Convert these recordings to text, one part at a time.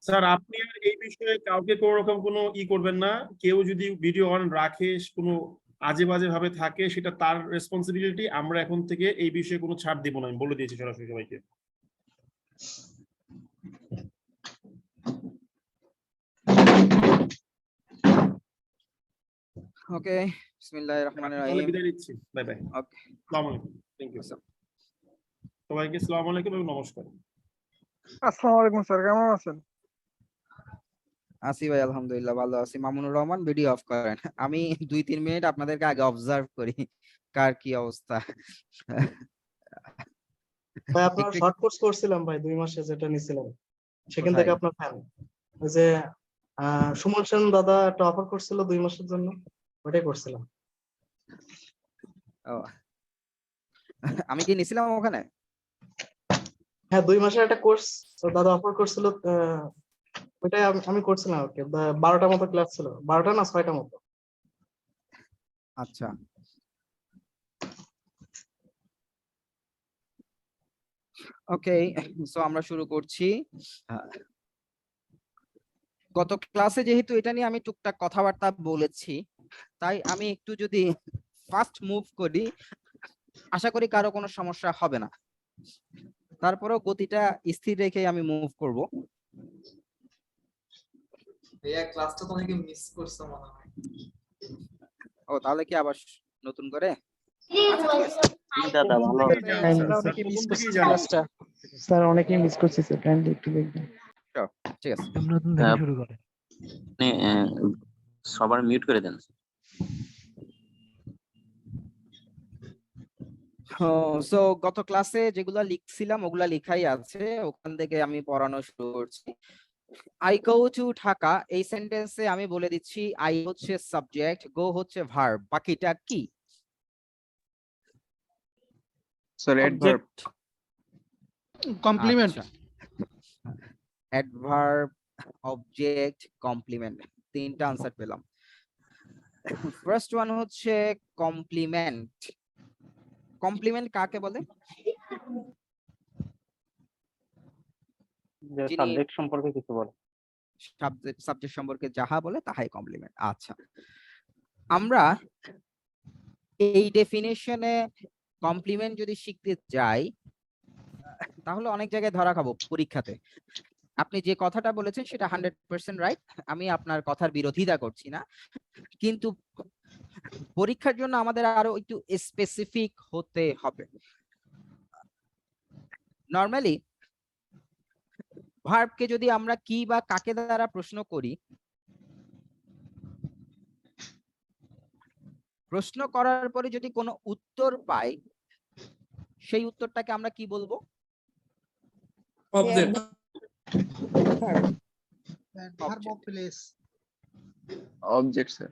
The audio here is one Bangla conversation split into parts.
স্যার আপনি আর এই বিষয়ে কাউকে কোনো রকম কোনো করবেন না। কেউ যদি ভিডিও অন রাখে, কোনো আজে বাজে ভাবে থাকে, সেটা তার রেসপন্সিবিলিটি। আমরা এখন থেকে এই বিষয়ে কোনো ছাড় দিব না, আমি বলে দিয়েছি সরাসরি সবাইকে। ওকে, বিসমিল্লাহির রহমানির রহিম। বিদায় নিচ্ছি, বাই বাই। ওকে, আসসালামু আলাইকুম, থ্যাংক ইউ সবাইকে। আসসালামু আলাইকুম এবং নমস্কার। আসসালামু আলাইকুম স্যার, কেমন আছেন? আছি ভাই, আলহামদুলিল্লাহ ভালো আছি। মামুনুর রহমান, ভিডিও অফ করেন। আমি 2-3 মিনিট আপনাদেরকে আগে অবজার্ভ করি কার কি অবস্থা। ভাই আপনার শর্ট কোর্স করছিলাম ভাই 2 মাসে, যেটা নিছিলাম সেখান কোথায়? থেকে আপনার ফ্যান। ওই যে সুমন সেন দাদা একটা অফার করছিল 2 মাসের জন্য, ওটাই করছিলাম। ও, আমি কি নিছিলাম ওখানে? হ্যাঁ 2 মাসের একটা কোর্স দাদা অফার করছিল, ওইটাই আমি করছিলাম। ওকে 12টা মতো ক্লাস ছিল, 12টা না 6টা মতো। আচ্ছা, ওকে, সো আমরা শুরু করছি। গত ক্লাসে যেহেতু এটা নিয়ে আমি টুকটাক কথাবার্তা বলেছি, তাই আমি একটু যদি ফাস্ট মুভ করি, আশা করি কারো কোনো সমস্যা হবে না। তারপরেও গতিটা স্থির রেখে আমি মুভ করব। ভাইয়া ক্লাসটা তো অনেকে মিস করছে মনে হয়। ও, তাহলে কি আবার নতুন করে? দাদা ভালো অনেকে মিস করছে ক্লাসটা স্যার, অনেকে মিস করছে স্যার, কাইন্ডলি একটু দেখবেন। ঠিক আছে, নতুন থেকে শুরু করে সবার মিউট করে দেন। সো গত ক্লাসে যেগুলা লিখছিলাম ওগুলা লেখাই আছে, ওখান থেকে আমি পড়ানো শুরু করছি। আই গো টু ঢাকা, এই সেন্টেন্সে আমি বলে দিচ্ছি আই হচ্ছে সাবজেক্ট, গো হচ্ছে ভার্ব, বাকিটা কি? Sir adverb, complement. Adverb, object, complement, তিনটা আনসার পেলাম। ফার্স্ট ওয়ান হচ্ছে কমপ্লিমেন্ট। কমপ্লিমেন্ট কাকে বলে? যে সাবজেক্ট সম্পর্কে কিছু বলে। সাবজেক্ট সম্পর্কে যাহা বলে তাহাই কমপ্লিমেন্ট। আচ্ছা, আমরা এই ডেফিনেশনে কমপ্লিমেন্ট যদি শিখতে যাই তাহলে অনেক জায়গায় ধরা খাবো পরীক্ষাতে। আপনি যে কথাটা বলেছেন সেটা 100% রাইট, আমি আপনার কথার বিরোধিতা করছি না, কিন্তু পরীক্ষার জন্য আমাদের আরো একটু স্পেসিফিক হতে হবে। নরমালি ভার্বকে যদি আমরা কি বা কাকে দ্বারা প্রশ্ন করি, প্রশ্ন করার পরে যদি কোনো উত্তর পাই, সেই উত্তরটাকে আমরা কি বলবো? Object. Object sir.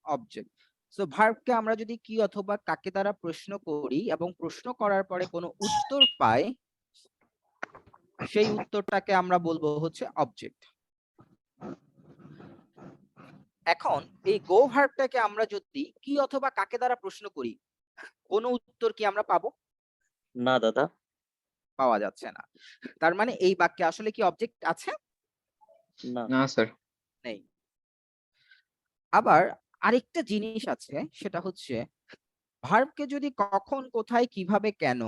Object. So ভার্বকে আমরা যদি কি অথবা কাকে দ্বারা প্রশ্ন করি এবং প্রশ্ন করার পরে কোনো উত্তর পাই, সেই উত্তরটাকে আমরা বলবো হচ্ছে অবজেক্ট। এখন এই গো ভার্বটাকে আমরা যদি কি অথবা কাকে দ্বারা প্রশ্ন করি, কোনো উত্তর কি আমরা পাবো? না দাদা, পাওয়া যাচ্ছে না। তার মানে এই বাক্যে আসলে কি অবজেক্ট আছে? না স্যার, নেই। আবার আরেকটা জিনিস আছে, সেটা হচ্ছে ভার্বকে যদি কখন, কোথায়, কিভাবে, কেন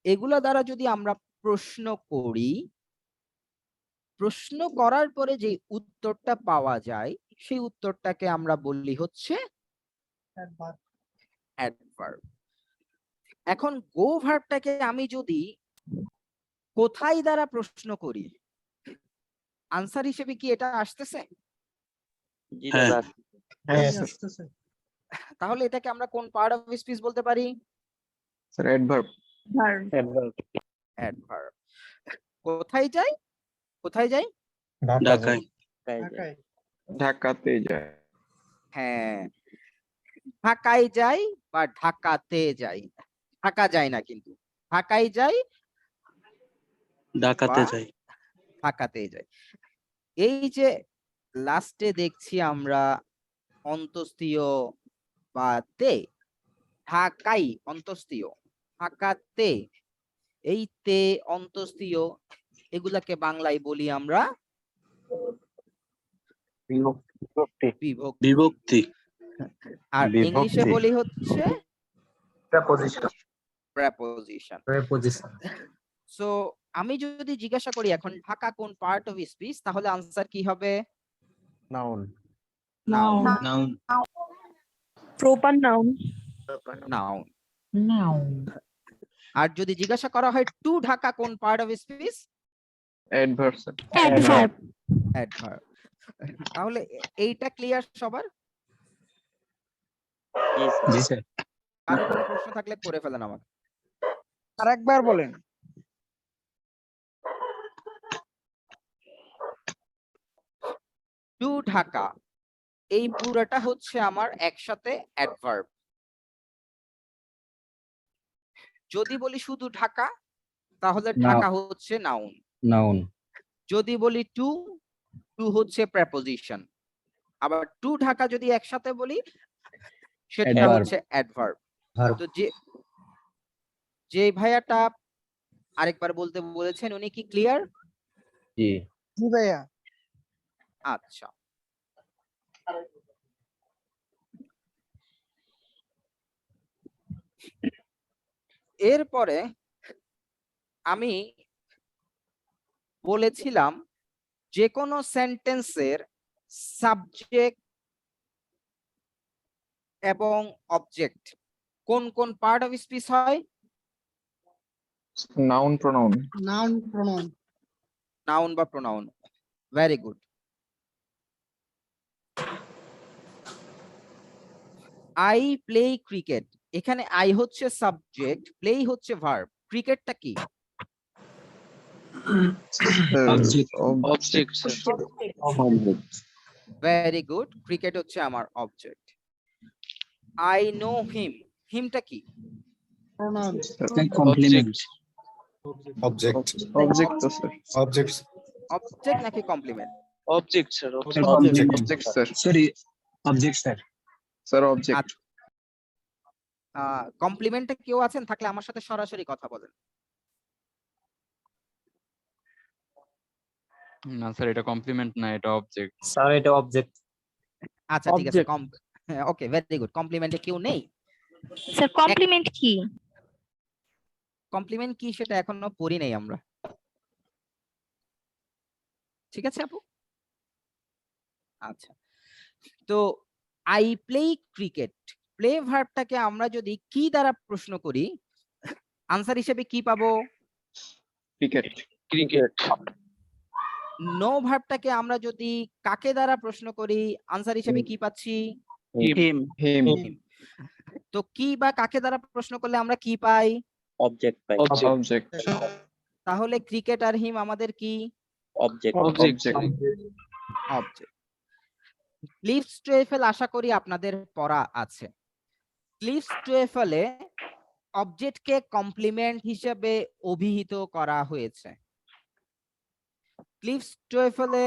এগুলা দ্বারা যদি আমরা প্রশ্ন করি, প্রশ্ন করার পরে যে উত্তরটা পাওয়া যায় সেই উত্তরটাকে আমরা বলি হচ্ছে অ্যাডভার্ব। এখন গো ভার্বটাকে আমি যদি কোথায় দ্বারা প্রশ্ন করি, আনসার হিসেবে কি এটা আসতেছে? জি দাদা। তাহলে এটাকে আমরা কোন পার্ট অফ স্পিচ বলতে পারি? Sir adverb. অ্যাডভার্ব। কোথায় যাই? কোথায় যাই? ঢাকায়। ঢাকাতে যায়। হ্যাঁ, ঢাকায় যাই বা ঢাকাতে যাই। ঢাকা যায় না, কিন্তু ঢাকায় যাই, ঢাকাতে যাই। ঢাকাতে যাই। এই যে লাস্টে দেখছি আমরা অন্তস্তীয় বা তে, ঢাকাই অন্তস্তীয়, ঢাকাতে, এই তে অন্তস্তীয়, এগুলাকে বাংলায় বলি আমরা বিভক্তি বিভক্তি, বিভক্তি আর বিভক্তি। ইংলিশে বলি হচ্ছে প্রেপোজিশন প্রেপোজিশন। সো আমি যদি জিজ্ঞাসা করি এখন ঢাকা কোন পার্ট অফ স্পিচ, তাহলে আনসার কি হবে? Noun noun. proper noun, noun. আর যদি জিজ্ঞাসা করা হয় টু ঢাকা কোন part of speech? Adverb, sir. adverb, adverb. তাহলে এইটা ক্লিয়ার সবার? জি স্যার কারো কোনো প্রশ্ন থাকলে করে ফেলেন আমাকে। আরেকবার বলেন। টু ঢাকা এই পুরোটা হচ্ছে আমার একসাথে অ্যাডভার্ব। যদি বলি শুধু ঢাকা তাহলে ঢাকা হচ্ছে নাউন। যদি বলি টু, টু হচ্ছে প্রেপোজিশন। আবার টু ঢাকা যদি একসাথে বলি সেটা হচ্ছে অ্যাডভার্ব। তো যে ভাইয়াটা আরেকবার বলতে বলেছেন উনি কি ক্লিয়ার? জি ভাইয়া। আচ্ছা, এরপরে আমি বলেছিলাম যে কোনো সেন্টেন্সের সাবজেক্ট এবং অবজেক্ট কোন কোন পার্ট অফ স্পিচ হয়? Noun, pronoun. নাউন বা pronoun. Very good. I play cricket, এখানে আই হচ্ছে সাবজেক্ট, প্লে হচ্ছে ভার্ব, ক্রিকেটটা কি? Object. Object, sir. Very good, cricket হচ্ছে আমার অবজেক্ট। আই নো হিম, হিমটা কি? Complement. Object, sir. অবজেক্ট নাকি complement? Object, sir. Object, sir. Sorry, object, sir. Sir, object. কমপ্লিমেন্টে কেউ আছেন? থাকলে আমার সাথে সরাসরি কথা বলেন। না স্যার, এটা কমপ্লিমেন্ট না, এটা অবজেক্ট। স্যার এটা অবজেক্ট আচ্ছা ঠিক আছে, ওকে ভেরি গুড। কমপ্লিমেন্টে কেউ নেই? sir complement কি? কমপ্লিমেন্ট কি সেটা এখনো পড়ি নাই আমরা। ঠিক আছে আপু? আচ্ছা, তো আই প্লে ক্রিকেট, প্লে ভার্বটাকে আমরা যদি কি দ্বারা প্রশ্ন করি আনসার হিসেবে কি পাবো? Cricket. নো ভার্বটাকে আমরা যদি কাকে দ্বারা প্রশ্ন করি আনসার হিসেবে কি পাচ্ছি? Him. Him. তো কি বা কাকে দ্বারা প্রশ্ন করলে আমরা কি পাই? অবজেক্ট পাই Object. তাহলে ক্রিকেট আর হিম আমাদের কি? Object Object. Object. Cliffs TOEFL আশা করি আপনাদের পড়া আছে। ক্লিফস টু এফএলে অবজেক্টকে কমপ্লিমেন্ট হিসেবে অভিহিত করা হয়েছে। ক্লিফস টু এফএলে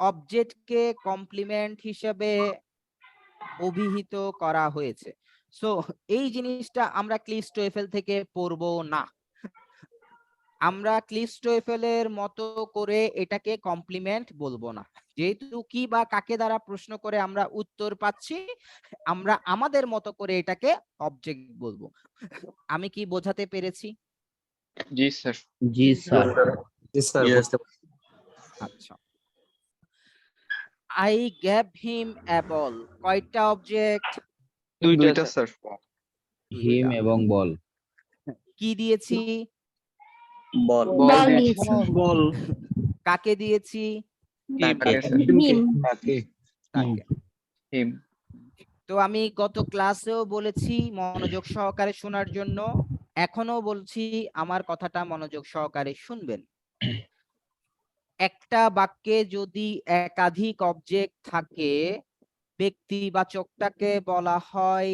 অবজেক্টকে কমপ্লিমেন্ট হিসেবে অভিহিত করা হয়েছে। সো এই জিনিসটা আমরা ক্লিফস টু এফএল থেকে পড়বো না। আমরা ক্লিফস টু এফএল এর মতো করে এটাকে কমপ্লিমেন্ট বলবো না। যেহেতু কি বা কাকে দ্বারা প্রশ্ন করে আমরা উত্তর পাচ্ছি, আমরা আমাদের মতো করে এটাকে অবজেক্ট বলবো। আমি কি বোঝাতে পেরেছি? Ji, sir. জি স্যার Yes. আচ্ছা, আই গ্যাভ হিম এ বল, কয়টা অবজেক্ট? দুইটা, sir. হিম এবং বল কি দিয়েছি? বল ball দিয়েছি, Ball. কাকে দিয়েছি? তাকে him, তাকে। Him. তো আমি গত ক্লাসেও বলেছি মনোযোগ সহকারে শোনার জন্য, এখনো বলছি আমার কথাটা মনোযোগ সহকারে শুনবেন। একটা বাক্যে যদি একাধিক অবজেক্ট থাকে ব্যক্তিবাচকটাকে বলা হয়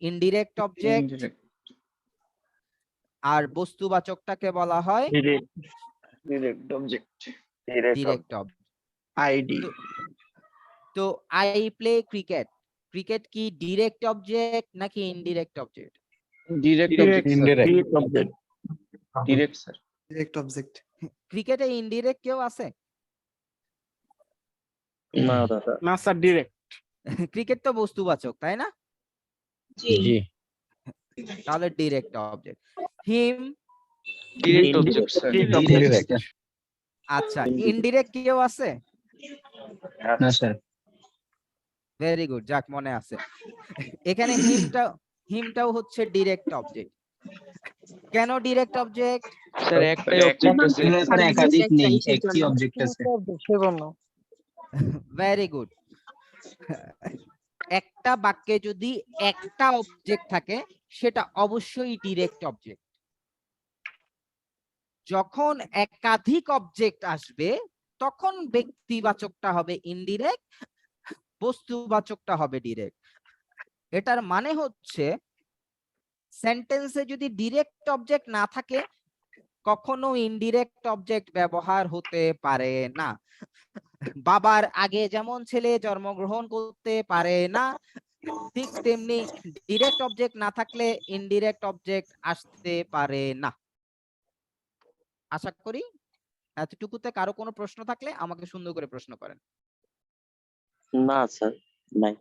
ইনডিরেক্ট অবজেক্ট, Indirect. আর বস্তুবাচকটাকে বলা হয় Direct object. Direct object. ID. তো আই প্লে ক্রিকেট, ক্রিকেট কি ডিরেক্ট অবজেক্ট নাকি indirect object? Direct object, sir. Indirect. Direct, sir. Direct object ক্রিকেটে ইনডিরেক্ট কেউ আছে? না দাদা। না স্যার ডিরেক্ট। ক্রিকেট তো বস্তুবাচক, তাই না? জি। তাহলে ডিরেক্ট অবজেক্ট। হিম, ডিরেক্ট অবজেক্ট স্যার। ডিরেক্ট। আচ্ছা, ইনডিরেক্ট কেউ আছে? না স্যার। ভেরি গুড, যাক মনে আছে। এখানে হিমটাও হচ্ছে ডিরেক্ট অবজেক্ট। কেন ডিরেক্ট অবজেক্ট? স্যার একটাই অবজেক্ট আছে। স্যার একাধিক নেই, একটি অবজেক্ট আছে। সেজন্য ভেরি গুড। একটা বাক্যে যদি একটা অবজেক্ট থাকে সেটা অবশ্যই ডিরেক্ট অবজেক্ট। যখন একাধিক অবজেক্ট আসবে তখন ব্যক্তিবাচকটা হবে ইনডিরেক্ট, বস্তুবাচকটা হবে ডিরেক্ট। এটার মানে হচ্ছে সেন্টেন্সে যদি ডিরেক্ট অবজেক্ট না থাকে কখনো ইনডিরেক্ট অবজেক্ট ব্যবহার হতে পারে না। বাবার আগে যেমন ছেলে জন্মগ্রহণ করতে পারে না, ঠিক তেমনি ডিরেক্ট অবজেক্ট না থাকলে ইনডিরেক্ট অবজেক্ট আসতে পারে না। আশা করি এতটুকুতে কারো কোনো প্রশ্ন থাকলে আমাকে সুন্দর করে প্রশ্ন করেন। না স্যার, নাই।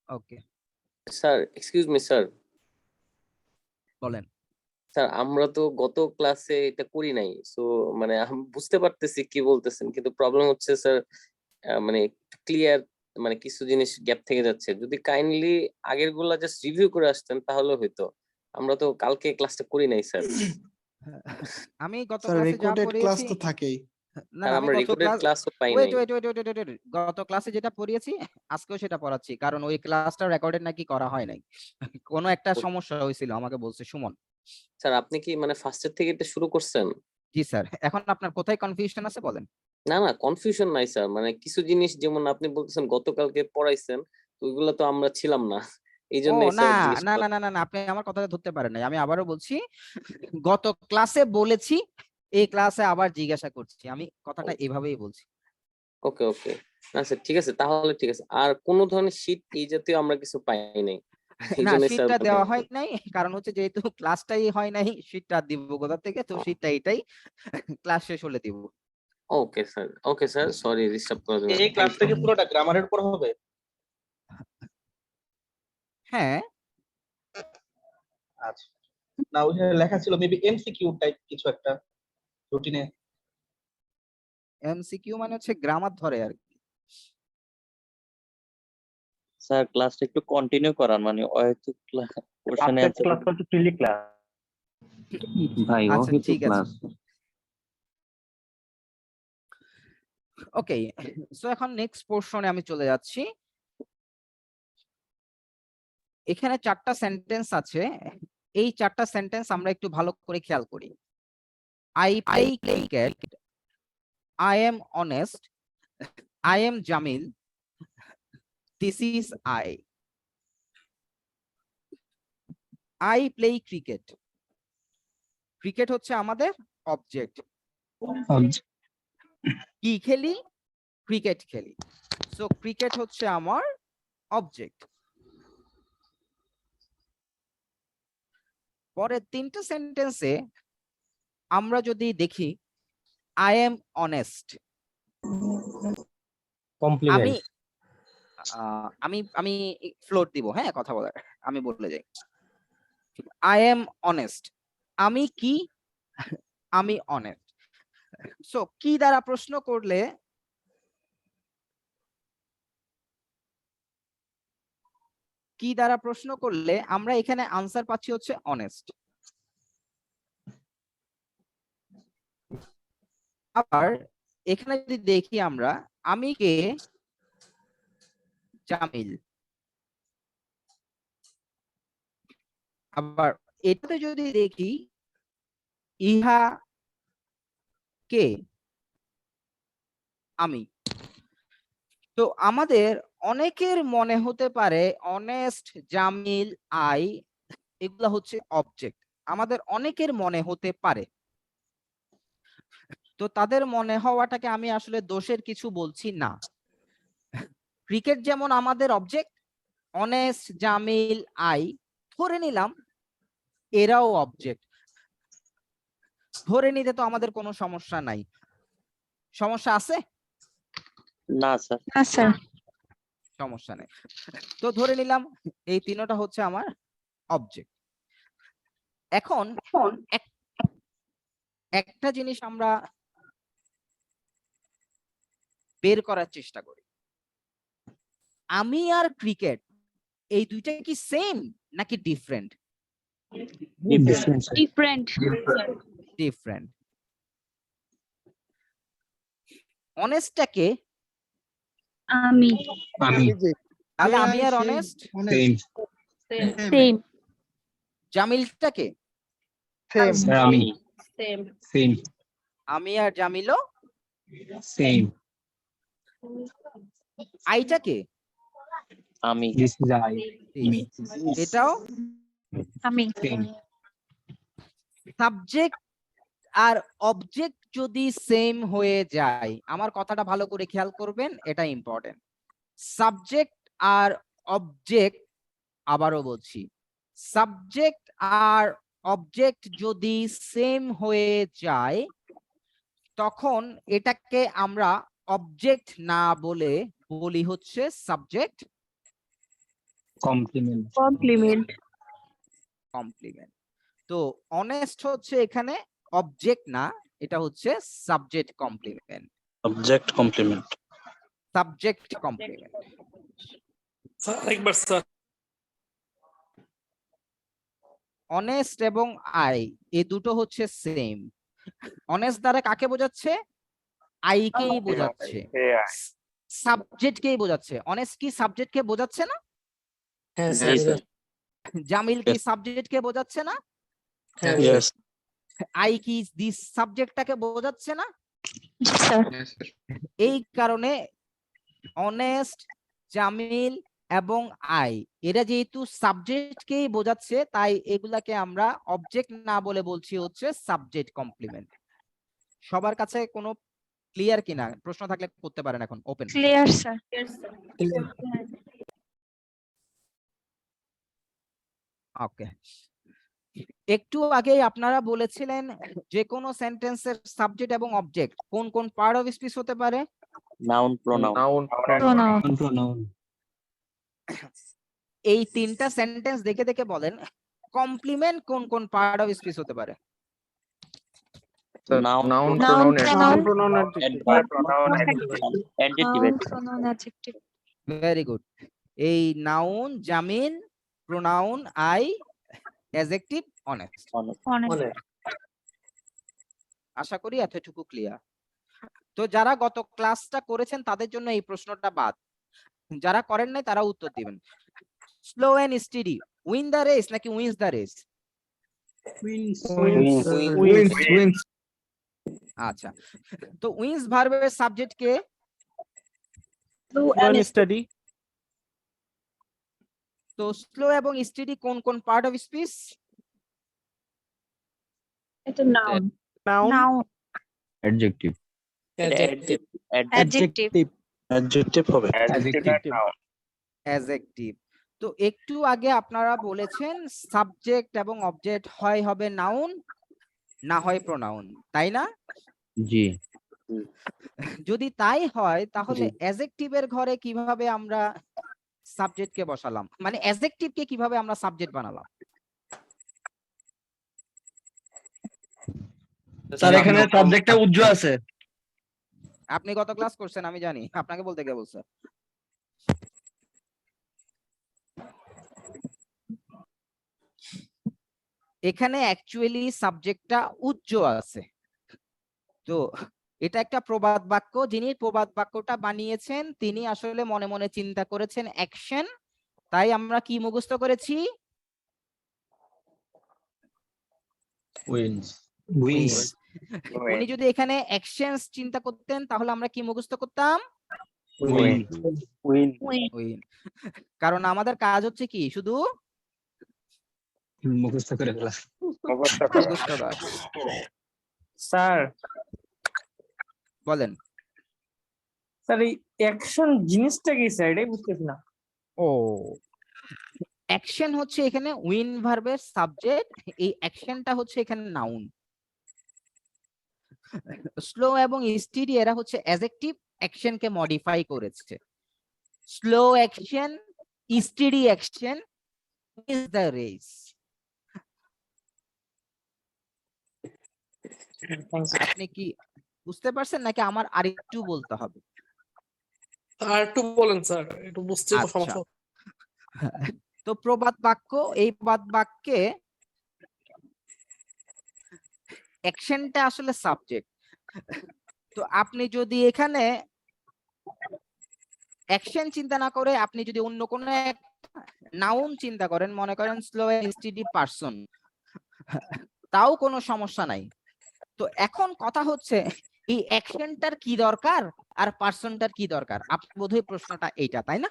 ওকে, স্যার এক্সকিউজ মি স্যার। বলেন। স্যার আমরা তো গত ক্লাসে এটা করি নাই, সো মানে আমি বুঝতে পারতেছি কি বলতেছেন, কিন্তু প্রবলেম হচ্ছে স্যার মানে ক্লিয়ার, মানে কিছু জিনিস গ্যাপ থেকে যাচ্ছে। যদি কাইন্ডলি আগের গুলা জাস্ট রিভিউ করে আসতেন তাহলে হয়তো। আমরা তো কালকে ক্লাসটা করি নাই স্যার। আমি গত স্যার ক্লাসে যা রেকর্ডেড ক্লাস পড়িয়েছি, তো থাকেই। না আর আমি আমরা গত রেকর্ডেড ক্লাস ক্লাসও পাই ওয়েট নাই। ওয়েট ওয়েট ওয়েট ওয়েট গত ক্লাসে যেটা পড়িয়েছি আজকেও সেটা পড়াচ্ছি, কারণ ওই ক্লাসটা রেকর্ডেড নাকি করা হয় নাই। কোনো একটা সমস্যা হয়েছিল আমাকে বলছে সুমন। স্যার আপনি কি মানে ফার্স্টের থেকে এটা শুরু করছেন? জি স্যার। এখন আপনার কোথায় কনফিউশন আছে বলেন। না না, কনফিউশন নাই স্যার, মানে কিছু জিনিস যেমন আপনি বলতেছেন গতকালকে পড়াইছেন, তো ওইগুলো তো আমরা ছিলাম না, এই ও জন্যই না স্যার জিজ্ঞেস না না করা। না না না, আপনি আমার কথাটা ধরতে পারেন নাই। আমি আবারও বলছি, গত ক্লাসে বলেছি, এই ক্লাসে আবার জিজ্ঞাসা করছি। আমি কথাটা এভাবেই বলছি। ওকে ওকে, না স্যার ঠিক আছে, তাহলে ঠিক আছে। আর কোন ধরনের শীট এই জাতীয় আমরা কিছু পাই নাই, এই না, জন্য স্যার শীটটা দেওয়া হয় নাই, কারণ হচ্ছে যেহেতু ক্লাসটাই হয় নাই, শীটটা দিব কোথা থেকে? তো শীটটা এটাই, ক্লাস শেষ হলে দিব। ওকে স্যার, সরি ডিস্টার্ব করার জন্য। এই ক্লাস থেকে পুরোটা গ্রামারের উপর হবে? হ্যাঁ, আচ্ছা। না ওখানে লেখা ছিল মেবি এমসিকিউ টাইপ কিছু একটা রুটিনে। এমসিকিউ মানে হচ্ছে গ্রামার ধরে আর কি। স্যার ক্লাসটা একটু কন্টিনিউ করান, মানে হয়তো কোশ্চেনে ক্লাসটা তো ফ্রিলি ক্লাস। ভাই আচ্ছা, অহেতুক ঠিক আছে। ক্লাস। ওকে, সো এখন নেক্সট পোরশনে আমি চলে যাচ্ছি। এখানে 4টা সেন্টেন্স আছে, এই 4টা সেন্টেন্স আমরা একটু ভালো করে খেয়াল করি। I play cricket, I am honest, I am Jamil, this is I. I play cricket, cricket হচ্ছে আমাদের অবজেক্ট। কি খেলি? ক্রিকেট খেলি। সো ক্রিকেট হচ্ছে আমার অবজেক্ট। পরের 3টা সেন্টেন্সে আমরা যদি দেখি, আই এম অনেস্ট, আমি আমি আমি ফ্লোট দিব, হ্যাঁ কথা বলার, আমি বলে যাই। আই এম অনেস্ট, আমি কি? আমি অনেস্ট। সো কি দ্বারা প্রশ্ন করলে আমরা এখানে আনসার পাচ্ছি হচ্ছে অনেস্ট। আবার এখানে যদি দেখি আমরা, আমি কে? জামিল। আবার এটাতে যদি দেখি, ইহা কে? আমি। তো আমাদের অনেকের মনে হতে পারে অনেস্ট, জামিল, আই এগুলা হচ্ছে অবজেক্ট, আমাদের অনেকের মনে হতে পারে। তো তাদের মনে হওয়াটাকে আমি আসলে দোষের কিছু বলছি না। ক্রিকেট যেমন আমাদের অবজেক্ট, অনেস্ট, জামিল, আই ধরে নিলাম এরাও অবজেক্ট। ধরে নিতে তো আমাদের কোনো সমস্যা নাই, সমস্যা আছে? না স্যার। না স্যার। সমস্যা নেই। তো ধরে নিলাম এই তিনটা হচ্ছে আমার অবজেক্ট। এখন একটা জিনিস আমরা বের করার চেষ্টা করি, আমি আর ক্রিকেট এই দুইটা কি সেম নাকি ডিফারেন্ট? ডিফারেন্ট। ডিফারেন্ট। অনেস্টটাকে আমি। তাহলে আমি আর অনেস্ট সেম। জামিলটাকে সেম আমি আর জামিলও সেম আইটাকে আমি। এটাও আমি। সাবজেক্ট আর অবজেক্ট যদি সেম হয়ে যায়, আমার কথাটা ভালো করে খেয়াল করবেন, এটা ইম্পর্টেন্ট। সাবজেক্ট আর অবজেক্ট, আবারও বলছি, সাবজেক্ট আর অবজেক্ট যদি সেম হয়ে যায় তখন এটাকে আমরা অবজেক্ট না বলে বলি হচ্ছে সাবজেক্ট কমপ্লিমেন্ট কমপ্লিমেন্ট। তো অনেস্ট হচ্ছে এখানে অবজেক্ট না, এটা হচ্ছে subject complement. Subject complement. Subject complement. Sir একবার স্যার। অনেস্ট এবং আই এই দুটো হচ্ছে সেম। অনেস্ট দ্বারা কাকে বোঝাচ্ছে? আইকেই বোঝাচ্ছে, সাবজেক্টকেই বোঝাচ্ছে। অনেস্ট কি সাবজেক্টকে বোঝাচ্ছে না? হ্যাঁ জি স্যার। জামিল কি সাবজেক্টকে বোঝাচ্ছে না? ইয়েস। আই কি দিস সাবজেক্টটাকে বোঝাচ্ছে না? জি স্যার। এই কারণে অনেস্ট, জামিল এবং আই এরা যেহেতু সাবজেক্টকেই বোঝাচ্ছে, তাই এগুলাকে আমরা অবজেক্ট না বলে বলছি হচ্ছে সাবজেক্ট কমপ্লিমেন্ট। সবার কাছে কোনো ক্লিয়ার কিনা? প্রশ্ন থাকলে করতে পারেন, এখন ওপেন। Clear sir. ওকে। একটু আগেই আপনারা বলেছিলেন যে কোনো সেন্টেন্সের সাবজেক্ট এবং অবজেক্ট কোন কোন পার্ট অফ স্পিচ হতে পারে? Noun, pronoun. প্রোনাউন এই তিনটা সেন্টেন্স দেখে দেখে বলেন কমপ্লিমেন্ট কোন কোন পার্ট অফ স্পিচ হতে পারে? Noun, adjective. Very good. এই noun, Jamil, pronoun, I, adjective, honest. আশা করি এতটুকু ক্লিয়ার। তো যারা গত ক্লাসটা করেছেন তাদের জন্য এই প্রশ্নটা বাদ, যারা করেন নাই তারা উত্তর দিবেন। Slow and steady, win the race নাকি উইন্স দ্য রেস? আচ্ছা, তো উইন্স ভার্বের সাবজেক্ট কে? স্টাডি তো স্লো এবং স্টেডি কোন কোন পার্ট অফ স্পিচ? এটা নাউন। অ্যাডজেক্টিভ অ্যাডজেক্টিভ হবে। অ্যাডজেক্টিভ। তো একটু আগে আপনারা বলেছেন সাবজেক্ট এবং অবজেক্ট হয় হবে নাউন না হয় প্রোনাউন, তাই না? জি। যদি তাই হয় তাহলে অ্যাডজেক্টিভের ঘরে কিভাবে আমরা সাবজেক্টকে বসালাম, মানে অ্যাডজেক্টিভকে কিভাবে আমরা সাবজেক্ট বানালাম? স্যার এখানে সাবজেক্টটা উজ্জ্বল আছে। আপনি গত ক্লাস করছেন আমি জানি, আপনাকে বলতে কে বলছে? এখানে অ্যাকচুয়ালি সাবজেক্টটা উজ্জ্বল আছে। তো এটা একটা প্রবাদ বাক্য, যিনি প্রবাদ বাক্যটা বানিয়েছেন তিনি আসলে মনে মনে চিন্তা করেছেন অ্যাকশন, তাই আমরা কি মুখস্থ করেছি? উইন্স। উনি যদি এখানে অ্যাকশনস চিন্তা করতেন তাহলে আমরা কি মুখস্থ করতাম? উইন। কারণ আমাদের কাজ হচ্ছে কি শুধু মুখস্থ করে ফেলা। মুখস্থ করা। স্যার বলেন। স্যার এই অ্যাকশন জিনিসটা কি স্যার, এটাই বুঝতেছি না। ও, অ্যাকশন হচ্ছে এখানে উইন ভার্বের সাবজেক্ট, এই অ্যাকশনটা হচ্ছে এখানে নাউন। স্লো এবং স্টিডি এরা হচ্ছে অ্যাডজেক্টিভ অ্যাকশনকে মডিফাই করেছে। Slow action, steady action is the race. আপনি কি বুঝতে পারছেন নাকি আমার আরেকটু বলতে হবে? আর একটু বলেন স্যার, একটু বুঝতে আচ্ছা। সমস্যা। তো প্রবাদ বাক্য, এই প্রবাদ বাক্যে অ্যাকশনটা আসলে সাবজেক্ট। তো আপনি যদি এখানে অ্যাকশন চিন্তা না করে আপনি যদি অন্য কোনো নাউন চিন্তা করেন, মনে করেন স্লো এন্ড স্টিডি পারসন, তাও কোনো সমস্যা নাই। তো এখন কথা হচ্ছে এই অ্যাকশনটার কি দরকার আর পারসনটার কি দরকার? আপনার বোধহয় প্রশ্নটা এইটা, তাই না?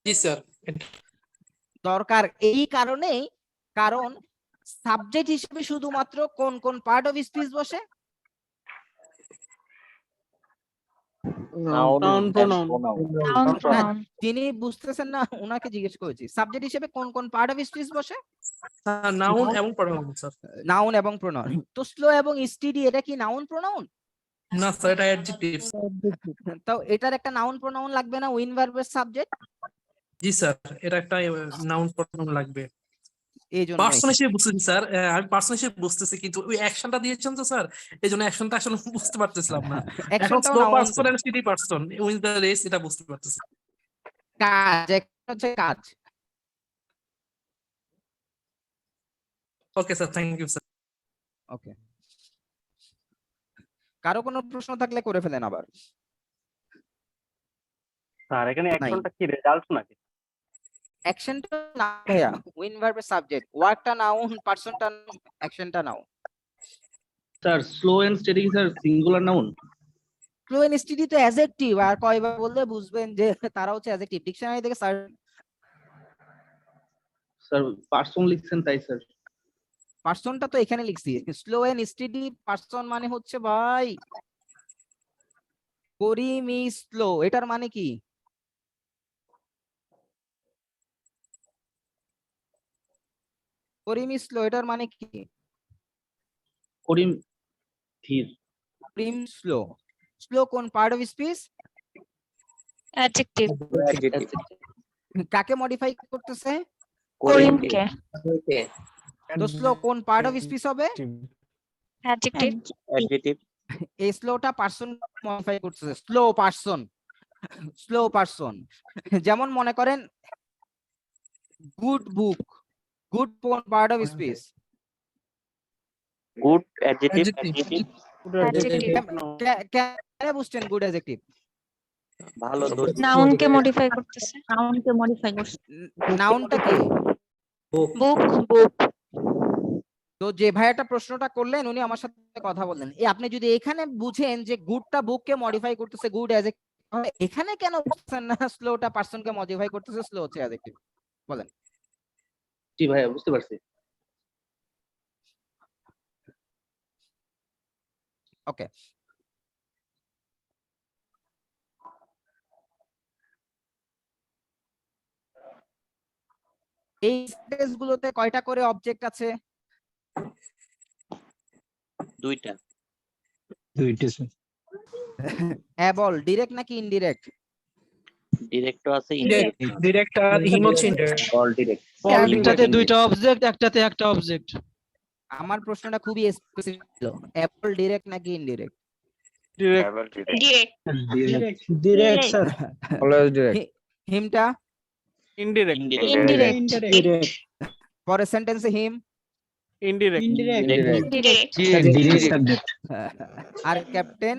জি স্যার। দরকার এই কারণেই, কারণ সাবজেক্ট হিসেবে শুধুমাত্র কোন কোন পার্ট অফ স্পিচ বসে? Noun pronoun. Noun, pronoun. যিনি বুঝতেছেন না উনাকে জিজ্ঞেস করেছি, সাবজেক্ট হিসেবে কোন কোন পার্ট অফ স্পিচ বসে? নাউন এবং প্রোনাউন স্যার। নাউন এবং প্রোনাউন। তো স্লো এবং স্টিডি এটা কি নাউন প্রোনাউন? না স্যার, এটা অ্যাডজেক্টিভ। তো এটার একটা নাউন প্রোনাউন লাগবে না, উইন ভার্বের সাবজেক্ট? জি স্যার, এটা একটা নাউন প্রোনাউন লাগবে। এই জন্য পার্সন হিসেবে বুঝতেছি স্যার, আমি পার্সন হিসেবে বুঝতেছি, কিন্তু ওই অ্যাকশনটা দিয়েছেন তো স্যার, এই জন্য অ্যাকশনটা আসলে বুঝতে পারতেছিলাম না। এখন অ্যাকশনটাও slow noun, person and steady person win the race, এটা বুঝতে পারতেছি। কাজ একটা হচ্ছে কাজ। Okay sir, thank you sir. Okay, কারো কোনো প্রশ্ন থাকলে করে ফেলেন আবার। স্যার এখানে নাই। অ্যাকশনটা কি রেজাল্ট নাকি? অ্যাকশনটা না ভাইয়া, উইন ভার্বের সাবজেক্ট, ওয়ার্কটা নাউন, পারসনটা নাউন, অ্যাকশনটা noun. Sir slow and steady sir singular noun. Slow and steady তো অ্যাডজেক্টিভ, আর কয়বার বললে বুঝবেন যে তারা হচ্ছে অ্যাডজেক্টিভ? ডিকশনারি থেকে স্যার স্যার পার্সন লিখছেন তাই স্যার। পারসনটা তো এখানে লিখছি। স্লো এন্ড স্টিডি পারসন মানে হচ্ছে ভাই করিম ইজ স্লো, এটার মানে কি? করিম ইজ স্লো এটার মানে কি? করিম ধীর। করিম স্লো। স্লো কোন পার্ট অফ স্পিচ? Adjective. কাকে মডিফাই করতেছে? করিমকে। তো স্লো কোন পার্ট অফ স্পিচ হবে? Adjective. অ্যাডজেক্টিভ। এই স্লোটা পারসন মডিফাই করতেছে, স্লো পারসন, স্লো পারসন। যেমন মনে করেন গুড বুক, গুড কোন part of speech? Good adjective. Adjective. কেন বুঝছেন গুড অ্যাডজেক্টিভ? ভালো দোস্ত। নাউনকে মডিফাই করতেছে। নাউনকে মডিফাই করছে। নাউনটা কি? বুক, বুক। তো যে ভাইয়াটা প্রশ্নটা করলেন উনি আমার সাথে কথা বললেন, আপনি যদি এখানে বুঝেন যে গুডটা বুককে মডিফাই করতেছে, গুড অ্যাডজেক্টিভ, এখানে কেন বুঝছেন না স্লোটা পারসনকে মডিফাই করতেছে, স্লো হচ্ছে অ্যাডজেক্টিভ? বলেন। জি ভাইয়া বুঝতে পারছি। ওকে, এই সেন্টেন্স গুলোতে কয়টা করে অবজেক্ট আছে? দুইটা। দুইটা স্যার। অ্যাবল ডিরেক্ট নাকি ইনডিরেক্ট? ডিরেক্টর আছে, ডিরেক্ট আর হিম হচ্ছে ইনডিরেক্ট। All direct. একটাতে দুইটা অবজেক্ট, একটাতে একটা অবজেক্ট। আমার প্রশ্নটা খুবই স্পেসিফিক ছিল, অ্যাবল ডিরেক্ট নাকি indirect? Direct. Direct sir. Always direct. হিমটা ইনডিরেক্ট। Indirect. পরের সেন্টেন্সে him, indirect. Indirect. Direct subject. আর captain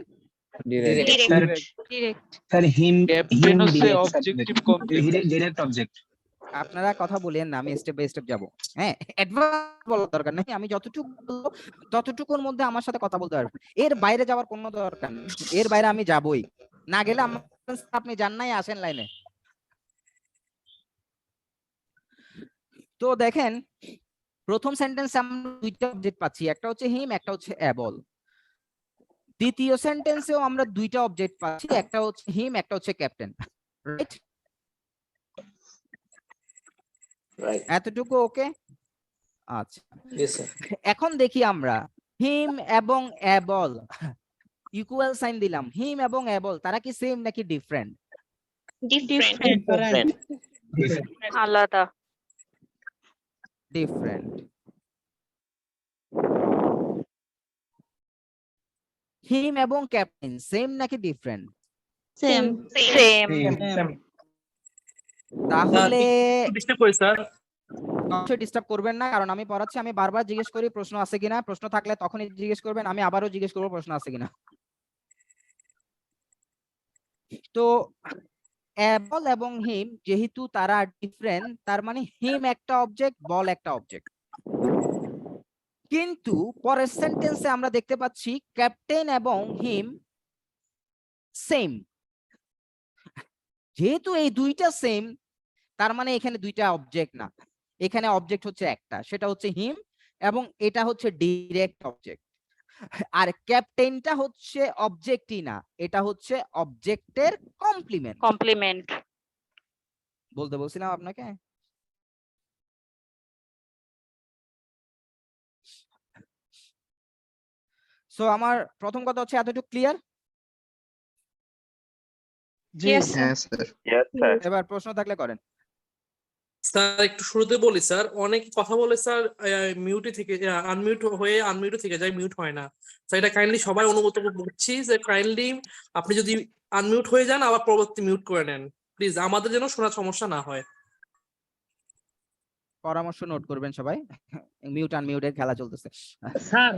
direct. Direct. Sir him captain হচ্ছে অবজেক্টিভ কমপ্লিমেন্ট। Direct object. আপনারা কথা বলেন না, আমি স্টেপ বাই স্টেপ যাব। হ্যাঁ, অ্যাডভান্স বলার দরকার নেই, আমি যতটুকু বলবো ততটুকুর মধ্যে আমার সাথে কথা বলতে পারবেন, এর বাইরে যাওয়ার কোনো দরকার নেই। এর বাইরে আমি যাবই না, গেলে আপনি যান নাই, আসেন লাইনে। তো দেখেন প্রথম সেন্টেন্সে আমরা দুইটা অবজেক্ট পাচ্ছি, একটা হচ্ছে হিম, একটা হচ্ছে অ্যাবল। দ্বিতীয় সেন্টেন্সেও আমরা দুইটা অবজেক্ট পাচ্ছি, একটা হচ্ছে হিম, একটা হচ্ছে ক্যাপ্টেন, রাইট? এতটুকু ওকে? আচ্ছা, এখন দেখি আমরা হিম এবং এবল ইকুয়াল সাইন দিলাম, হিম এবং এবল তারা কি সেম নাকি ডিফারেন্ট? ডিফারেন্ট, আলাদা। ডিফারেন্ট। হিম এবং ক্যাপ্টেন সেম নাকি ডিফারেন্ট? সেম। সেম। তাহলে ডিস্টার্ব করি স্যার। অবশ্যই ডিস্টার্ব করবেন না, কারণ আমি পড়াচ্ছি, আমি বারবার জিজ্ঞেস করি প্রশ্ন আছে কিনা, প্রশ্ন থাকলে তখনই জিজ্ঞেস করবেন, আমি আবারও জিজ্ঞেস করবো প্রশ্ন আছে কিনা। তো এবল এবং হিম যেহেতু তারা ডিফারেন্ট, তার মানে হিম একটা অবজেক্ট, বল একটা অবজেক্ট। কিন্তু পরের সেন্টেন্সে আমরা দেখতে পাচ্ছি ক্যাপ্টেন এবং হিম সেম। যেহেতু এই দুইটা সেম, তার মানে এখানে দুইটা অবজেক্ট না, এখানে অবজেক্ট হচ্ছে একটা, সেটা হচ্ছে হিম, এবং এটা হচ্ছে ডিরেক্ট অবজেক্ট। আর ক্যাপ্টেনটা হচ্ছে অবজেক্টই না, এটা হচ্ছে অবজেক্টের কমপ্লিমেন্ট। কমপ্লিমেন্ট। বলতে বলছিলাম আপনাকে। সো আমার প্রথম কথা হচ্ছে এতটুকু ক্লিয়ার। Yes, sir. এবার প্রশ্ন থাকলে করেন। স্যার একটু শুরুতে বলি স্যার, অনেক কথা বলে স্যার মিউটে থেকে আনমিউট হয়ে আনমিউটে থেকে যায়, মিউট হয় না স্যার। এটা কাইন্ডলি সবাই অনুমতি করছি যে কাইন্ডলি আপনি যদি আনমিউট হয়ে যান আবার পরবর্তী মিউট করে নেন প্লিজ, আমাদের যেন শোনার সমস্যা না হয়। পরামর্শ নোট করবেন সবাই, মিউট আনমিউটের খেলা চলতেছে। স্যার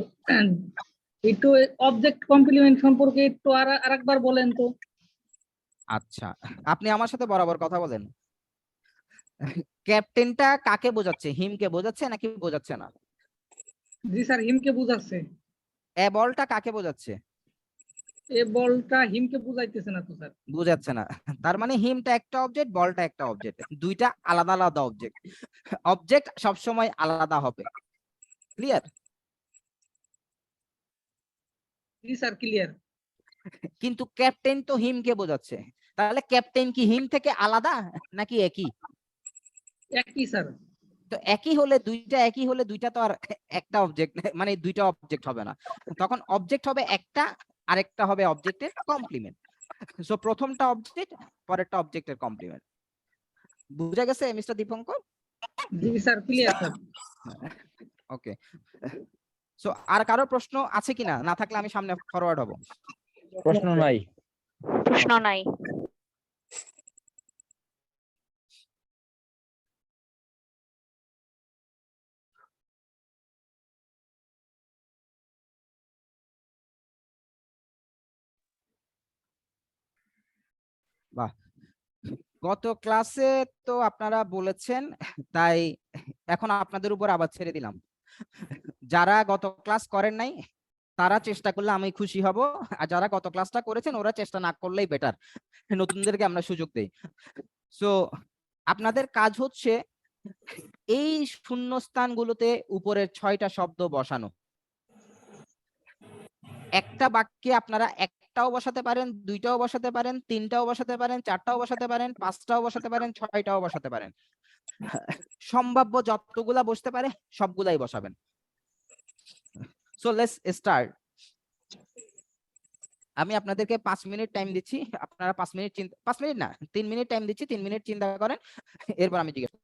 একটু অবজেক্ট কমপ্লিমেন্ট সম্পর্কে একটু আরেকবার বলেন তো। আচ্ছা, আপনি আমার সাথে বরাবর কথা বলেন। ক্যাপ্টেনটা কাকে বোঝাচ্ছে, হিমকে বোঝাচ্ছে নাকি বোঝাচ্ছে না? জি স্যার, হিমকে বুঝাচ্ছে। এ বলটা কাকে বোঝাচ্ছে? এ বলটা হিমকে বুঝাইতেছে না তো স্যার। বোঝাচ্ছে না, তার মানে হিমটা একটা অবজেক্ট, বলটা একটা অবজেক্ট, দুইটা আলাদা আলাদা অবজেক্ট। অবজেক্ট সবসময় আলাদা হবে। ক্লিয়ার? জি স্যার, ক্লিয়ার। কিন্তু ক্যাপ্টেন তো হিমকে বোঝাচ্ছে, তাহলে ক্যাপ্টেন কি হিম থেকে আলাদা নাকি একই? একই স্যার। তো একই হলে দুইটা তো আর একটা অবজেক্ট, মানে দুইটা অবজেক্ট হবে না, তখন অবজেক্ট হবে একটা, আরেকটা হবে অবজেক্টের কমপ্লিমেন্ট। সো প্রথমটা অবজেক্ট, পরেরটা অবজেক্টের কমপ্লিমেন্ট। বুঝা গেছে মিস্টার দীপঙ্কর? জি স্যার, ক্লিয়ার স্যার। ওকে। সো আর কারো প্রশ্ন আছে কিনা? না থাকলে আমি সামনে ফরওয়ার্ড হব। প্রশ্ন নাই। প্রশ্ন নাই। বাহ, গত ক্লাসে তো আপনারা বলেছেন, তাই এখন আপনাদের উপর আবার ছেড়ে দিলাম। যারা গত ক্লাস করেন নাই তারা চেষ্টা করলে আমি খুশি হব, আর যারা গত ক্লাসটা করেছেন ওরা চেষ্টা না করলেই বেটার, নতুনদেরকে আমরা সুযোগ দেই। সো আপনাদের কাজ হচ্ছে এই শূন্যস্থানগুলোতে উপরের 6টা শব্দ বসানো। একটা বাক্যে আপনারা একটাও বসাতে পারেন, দুইটাও বসাতে পারেন, তিনটাও বসাতে পারেন, চারটাও বসাতে পারেন, পাঁচটাও বসাতে পারেন, 6টাও বসাতে পারেন। সম্ভাব্য যতগুলা বসতে পারে সবগুলাই বসাবেন। So let's start. আমি আপনাদেরকে 5 মিনিট টাইম দিচ্ছি, আপনারা 5 মিনিট 5 মিনিট না 3 মিনিট টাইম দিচ্ছি, 3 মিনিট চিন্তা করেন, এরপর আমি জিজ্ঞেস।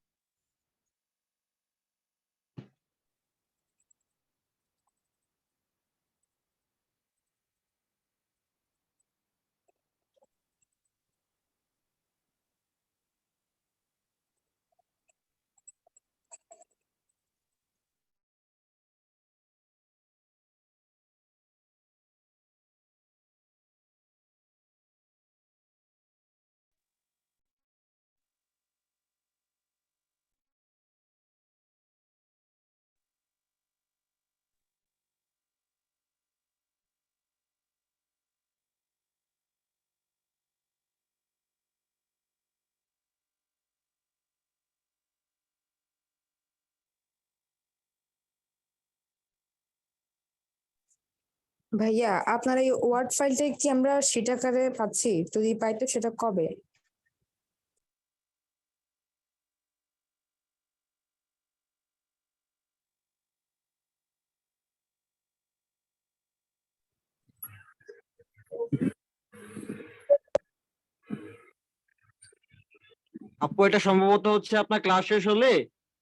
ভাইয়া আপনার এই ওয়ার্ড ফাইলটা কি আমরা শিট আকারে পাচ্ছি? যদি পাই তো সেটা কবে? আপু এটা সম্ভবত হচ্ছে আপনার ক্লাস শেষ হলে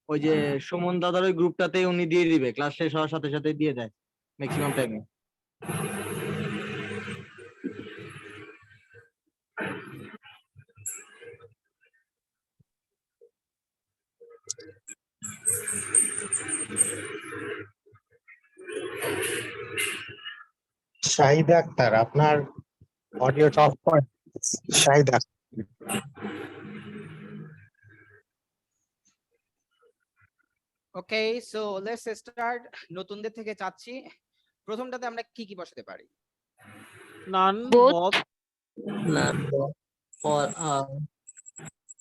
ওই যে সুমন দাদার ওই গ্রুপটাতে উনি দিয়ে দিবে, ক্লাস শেষ হওয়ার সাথে সাথে দিয়ে দেয় ম্যাক্সিমাম টাইমে। শাহিদ আক্তার, আপনার অডিওটা অফ করেন। Shahid Akhtar. Okay, so let's start. নতুনদের থেকে চাচ্ছি প্রথমটাতে আমরা কি কি বসাতে পারি? None, Both. both, none or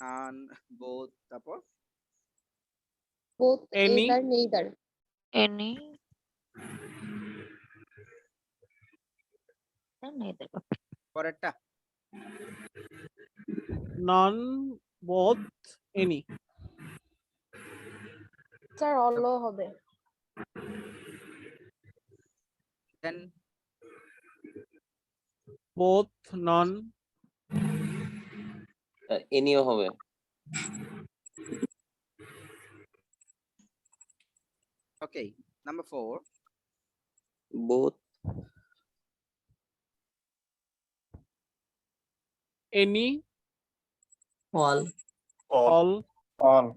none, both, তারপর both Any. either neither Any. Neither. পরেরটা none, both, any. স্যার অলও হবে দেন Both, none, এনিও হবে। Okay, number 4 both any, all all,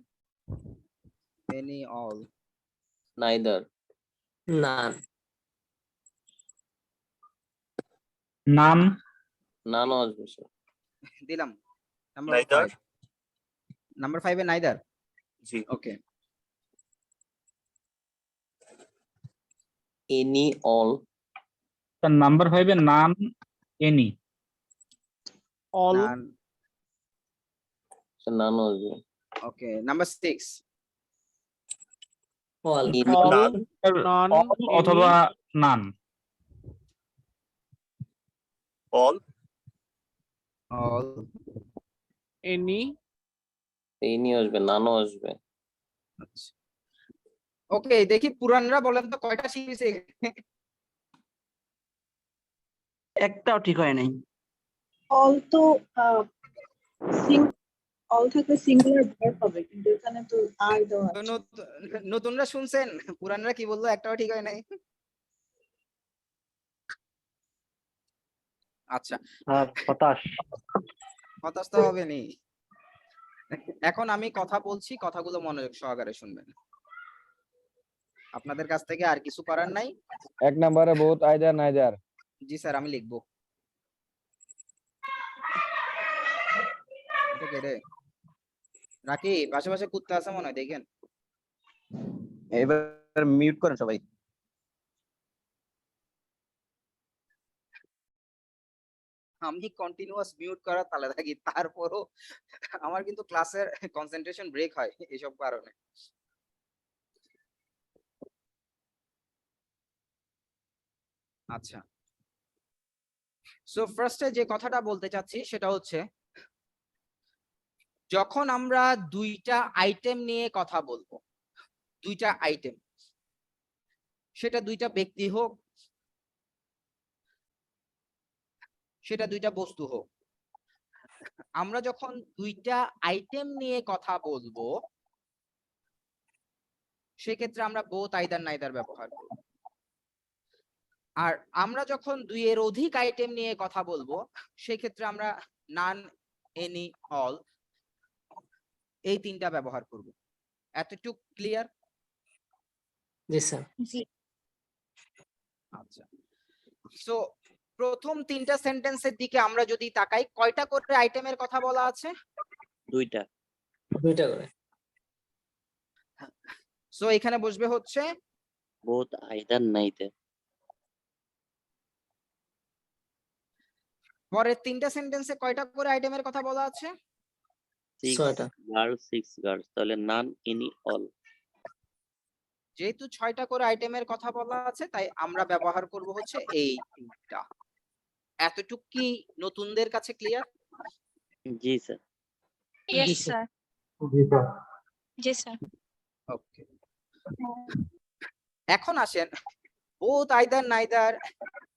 any, all, neither none নাম নানও আসবে স্যার। দিলাম। Number Neither. 5, নাম্বার 5 এ নাইদার। জি। ওকে, এনি অল নাম্বার 5 এ নাম এনি। all, none. নানও আসবে। Okay, number 6 all all, none, অথবা none. All all, any, any আসবে, নানও আসবে। আচ্ছা। ওকে, দেখি পুরানরা বলেন তো কয়টা শিখেছে? একটাও ঠিক হয় নাই। অল তো অল থাকলে সিঙ্গুলার ভার্ব হবে কিন্তু এখানে তো আর দেওয়া তো আছে নতুনরা শুনছেন পুরানরা কি বললো? একটাও ঠিক হয় নাই। আচ্ছা, হতাশ। হতাশ তো হবে নি। এখন আমি কথা বলছি, কথাগুলো মনোযোগ সহকারে শুনবেন। আপনাদের কাছ থেকে আর কিছু করার নাই। 1 নম্বরে বোথ, আইদার, নাইদার। জি স্যার, আমি লিখবো। এটা কে রে? রাকি পাশে পাশে কুত্তা আছে মনে হয়, দেখেন। এবার মিউট করেন সবাই। আমি কন্টিনিউয়াস মিউট করা তালে থাকি, তারপরও আমার কিন্তু ক্লাসের কনসেন্ট্রেশন ব্রেক হয় এইসব কারণে। আচ্ছা, সো ফার্স্টে যে কথাটা বলতে চাচ্ছি সেটা হচ্ছে, যখন আমরা দুইটা আইটেম নিয়ে কথা বলবো, দুইটা আইটেম, সেটা দুইটা ব্যক্তি হোক, সেটা দুইটা বস্তু হোক, আমরা যখন দুইটা আইটেম নিয়ে কথা বলবো সেক্ষেত্রে আমরা বোথ, আইদার, নাইদার ব্যবহার করব। আর আমরা যখন দুইয়ের অধিক আইটেম নিয়ে কথা বলবো সেক্ষেত্রে আমরা নান, এনি, অল এই তিনটা ব্যবহার করব। এতটুকু ক্লিয়ার? জি স্যার। আচ্ছা, সো প্রথম তিনটা সেন্টেন্সের দিকে আমরা যদি তাকাই, কয়টা করে আইটেমের কথা বলা আছে? দুইটা করে। সো এখানে বসবে হচ্ছে বোথ, আইদার, নাইদার। পরের তিনটা সেন্টেন্সে কয়টা করে আইটেমের কথা বলা আছে? 6 গার্লস, 6 গার্লস, তাহলে নান, এনি, অল। যেহেতু 6টা করে আইটেমের কথা বলা আছে তাই আমরা ব্যবহার করব হচ্ছে এই তিনটা। এতটুক কি নতুনদের কাছে ক্লিয়ার? জি sir. Yes, sir. Yes, sir. Okay, এখন আসেন বোথ, আইদার, নাইদার।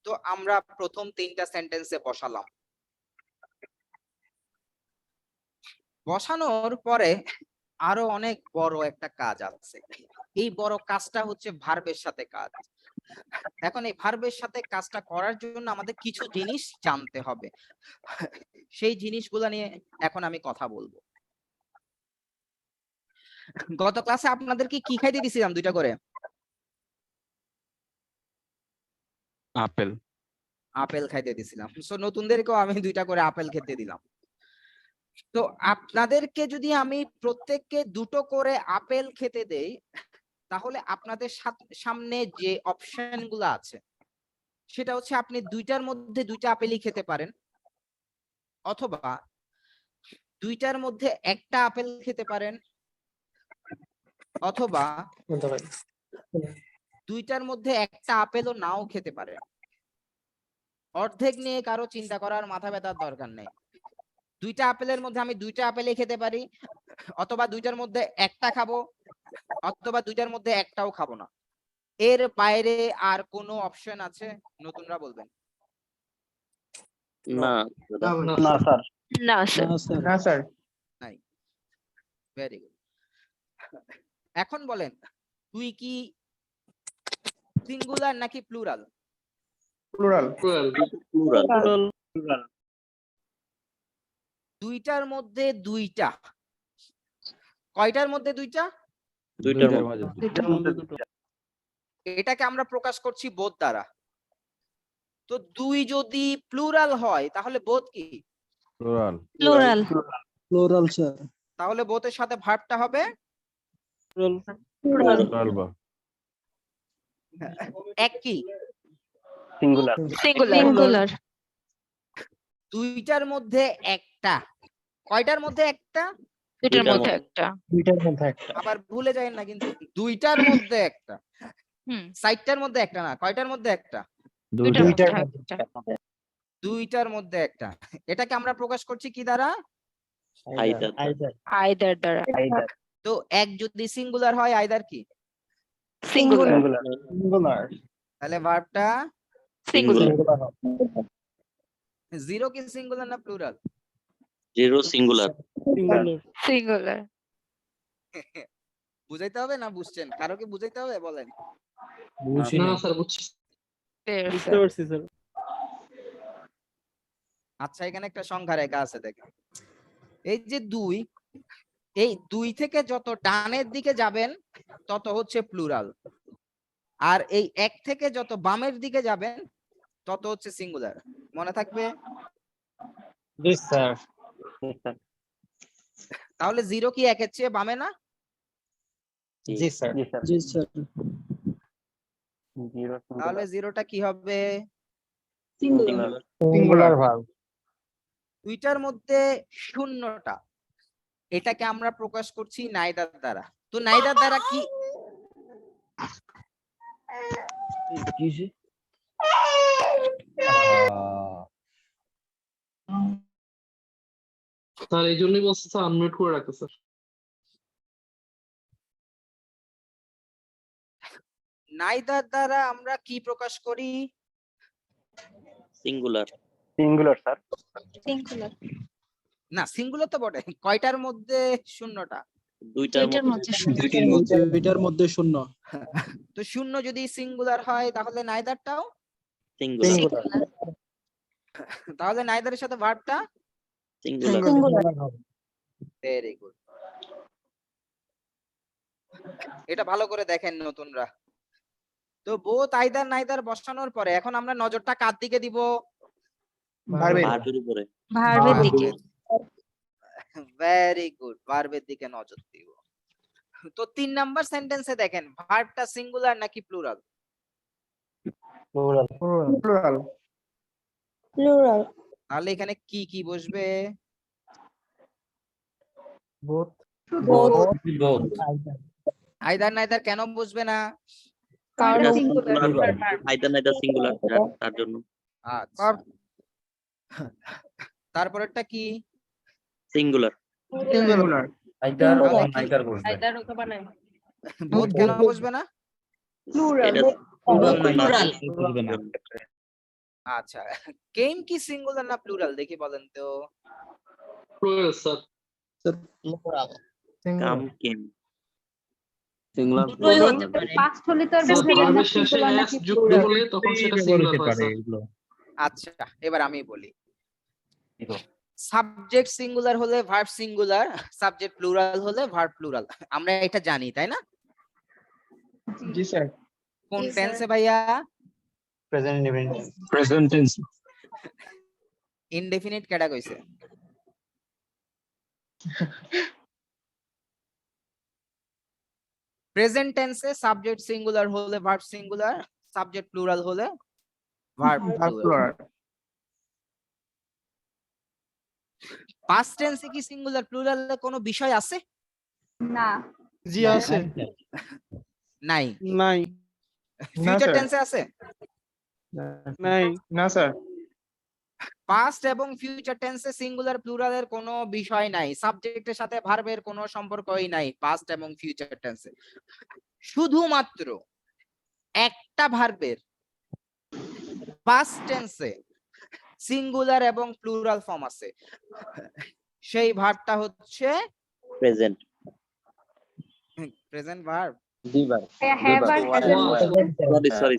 তো আমরা প্রথম 3টা সেন্টেন্সে বসালাম। বসানোর পরে আরো অনেক বড় একটা কাজ আছে। এই বড় কাজটা হচ্ছে ভার্বের সাথে কাজ। এখন এই ভার্বের সাথে কাজটা করার জন্য আমাদের কিছু জিনিস জানতে হবে। সেই জিনিসগুলো নিয়ে এখন আমি কথা বলবো। গত ক্লাসে আপনাদেরকে কি খাইতে দিছিলাম 2টা করে? আপেল। আপেল খাইতে দিছিলাম। সো নতুনদেরকেও আমি 2টা করে আপেল খেতে দিলাম। তো আপনাদেরকে যদি আমি প্রত্যেককে 2টো করে আপেল খেতে দেই, তাহলে আপনাদের সামনে যে অপশন গুলো আছে সেটা হচ্ছে আপনি 2টার মধ্যে 2টা আপেলই খেতে পারেন, অথবা 2টার মধ্যে একটা আপেল খেতে পারেন, অথবা 2টার মধ্যে একটা আপেলও নাও খেতে পারেন। অর্ধেক নিয়ে কারো চিন্তা করার মাথা ব্যথার দরকার নেই। 2টা আপেলের মধ্যে আমি 2টা আপেলই খেতে পারি, অথবা 2টার মধ্যে একটা খাবো, অথবা 2টার মধ্যে একটাও খাবো না। এর বাইরে আর কোনো অপশন আছে? নতুনরা বলবেন। না না স্যার। না স্যার। না স্যার। নাই। Very good. এখন বলেন, তুই কি সিঙ্গুলার নাকি প্লুরাল? প্লুরাল। প্লুরাল। 2টার মধ্যে 2টা। কয়টার মধ্যে 2টা? 2টার মধ্যে। এটাকে আমরা প্রকাশ করছি বোধ দ্বারা। তো 2 যদি প্লুরাল হয় তাহলে বোধ কি? প্লুরাল। Plural sir. তাহলে বোধের সাথে ভার্বটা হবে এক কি? সিঙ্গুলার। সিঙ্গুলার। 2টার মধ্যে একটা। কয়টার মধ্যে একটা? 2টার মধ্যে একটা। 2টার মধ্যে একটা। আবার ভুলে যাবেন না কিন্তু, 2টার মধ্যে একটা। হুম। 60টার মধ্যে একটা না, কয়টার মধ্যে একটা? 2টার মধ্যে একটা। 2টার মধ্যে একটা। এটাকে আমরা প্রকাশ করছি কি দ্বারা? আইদার দ্বারা। তো এক যদি সিঙ্গুলার হয়, আইদার কি? সিঙ্গুলার। তাহলে ভার্বটা সিঙ্গুলার। 0 কি সিঙ্গুলার না প্লুরাল? 0 সিঙ্গুলার। সিঙ্গুলার। বুঝাইতে হবে না বুঝছেন? কারো কি বুঝাইতে হবে বলেন? না স্যার বুঝছি। বুঝতে স্যার। পারছি স্যার। আচ্ছা, এখানে একটা সংখ্যা রেখা আছে দেখেন। এই যে 2, এই 2 থেকে যত ডানের দিকে যাবেন তত হচ্ছে প্লুরাল, আর এই 1 থেকে যত বামের দিকে যাবেন তত হচ্ছে সিঙ্গুলার। মনে থাকবে? জি স্যার। তাহলে 0 কি 1 এর চেয়ে বামে না? জি স্যার। জি স্যার। তাহলে 0টা কি হবে? Singular verb. 2টার মধ্যে শূন্যটা, এটাকে আমরা প্রকাশ করছি নাইদার দ্বারা। তো নাইদার দ্বারা কি? স্যার এই জন্যই বলছি স্যার আনমিউট করে রাখতে স্যার। নাইদার দ্বারা আমরা কি প্রকাশ করি? সিঙ্গুলার। Singular sir. সিঙ্গুলার। না, সিঙ্গুলার তো বটে। কয়টার মধ্যে শূন্যটা? 2টার মধ্যে। 2টার মধ্যে শূন্য। তো শূন্য যদি সিঙ্গুলার হয় তাহলে নাইদারটাও সিঙ্গুলার। তাহলে নাইদারের সাথে ভার্বটা সিঙ্গুলার। Very good. এটা ভালো করে দেখেন নতুনরা। তো বোথ আইদার নাইদার বসানোর পরে এখন আমরা নজরটা কার দিকে দিব? ভার্বের উপরে। ভার্বের দিকে। ভেরি গুড, ভার্বের দিকে নজর দিব। তো 3 নাম্বার সেন্টেন্সে দেখেন ভার্বটা সিঙ্গুলার নাকি প্লুরাল? প্লুরাল। তাহলে এখানে কি কি বসবে? বোথ। আইদার নাইদার কেন বসবে না? কারণ আইদার নাইদার সিঙ্গুলার তার জন্য। আচ্ছা, তারপরেরটা কি? সিঙ্গুলার। বোথ কেন বসবে না? প্লুরাল। আচ্ছা, কেম কি সিঙ্গুলার না প্লুরাল দেখি বলেন তো? Plural sir. Come came singular দুটোই হতে পারে পাস্ট হলে তো আর স্যার বোঝা যায় না ভার্বের শেষে সিঙ্গুলার এস নাকি যুক্ত প্লুরাল। হলে তখন সেটা সিঙ্গুলার হয় স্যার। আচ্ছা, এবার আমি বলি। সাবজেক্ট সিঙ্গুলার হলে ভার্ব সিঙ্গুলার, সাবজেক্ট প্লুরাল হলে ভার্ব প্লুরাল। আমরা এটা জানি তাই না? জি স্যার। কোন জি, স্যার। টেন্সে ভাইয়া? Present indefinite. Present tense indefinite কেডা কইছে? প্রেজেন্ট টেন্সে সাবজেক্ট সিঙ্গুলার হলে ভার্ব সিঙ্গুলার, সাবজেক্ট প্লুরাল হলে ভার্ব প্লুরাল। পাস্ট টেন্সে কি সিঙ্গুলার প্লুরালে কোনো বিষয় আছে? না। জি আছে। নাই। নাই। ফিউচার টেন্সে আছে? নাই। না স্যার। পাস্ট এবং ফিউচার টেন্সে সিঙ্গুলার প্লুরালের কোনো বিষয় নাই, সাবজেক্টের সাথে ভার্বের কোনো সম্পর্কই নাই পাস্ট এবং ফিউচার টেন্সে। শুধুমাত্র একটা ভার্বের পাস্ট টেন্সে সিঙ্গুলার এবং প্লুরাল ফর্ম আছে, সেই ভার্বটা হচ্ছে প্রেজেন্ট প্রেজেন্ট ভার্ব। দুইবার হ্যাভ আর হ্যাজেন্ট সরি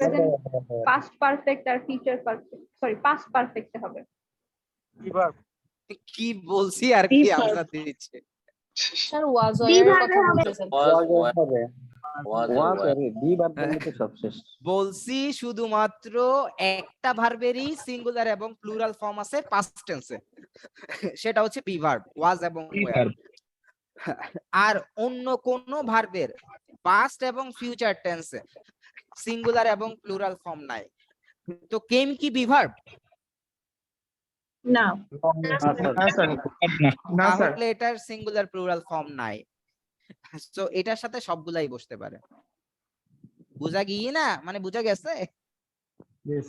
পাস্ট পারফেক্ট আর future perfect, sorry past perfect হবে। কি বলছি আর কি আনসার দিচ্ছে? স্যার ওয়াজ এর কথা বলতেছেন। হবে দুইবার বললে তো সব শেষ। বলছি শুধুমাত্র একটা ভার্বেরই সিঙ্গুলার এবং প্লুরাল ফর্ম আছে পাস্ট টেন্সে, সেটা হচ্ছে বি ভার্ব, ওয়াজ এবং ওয়্যার। আর অন্য কোন ভার্বের পাস্ট এবং ফিউচার টেন্সে সিঙ্গুলার এবং প্লুরাল ফর্ম নাই। তো কেম কি বি ভার্ব? না। তাহলে এটার সিঙ্গুলার প্লুরাল ফর্ম নাই। তো এটার সাথে সবগুলাই বসতে পারে। বুঝা গিয়ে না, মানে বুঝা গেছে?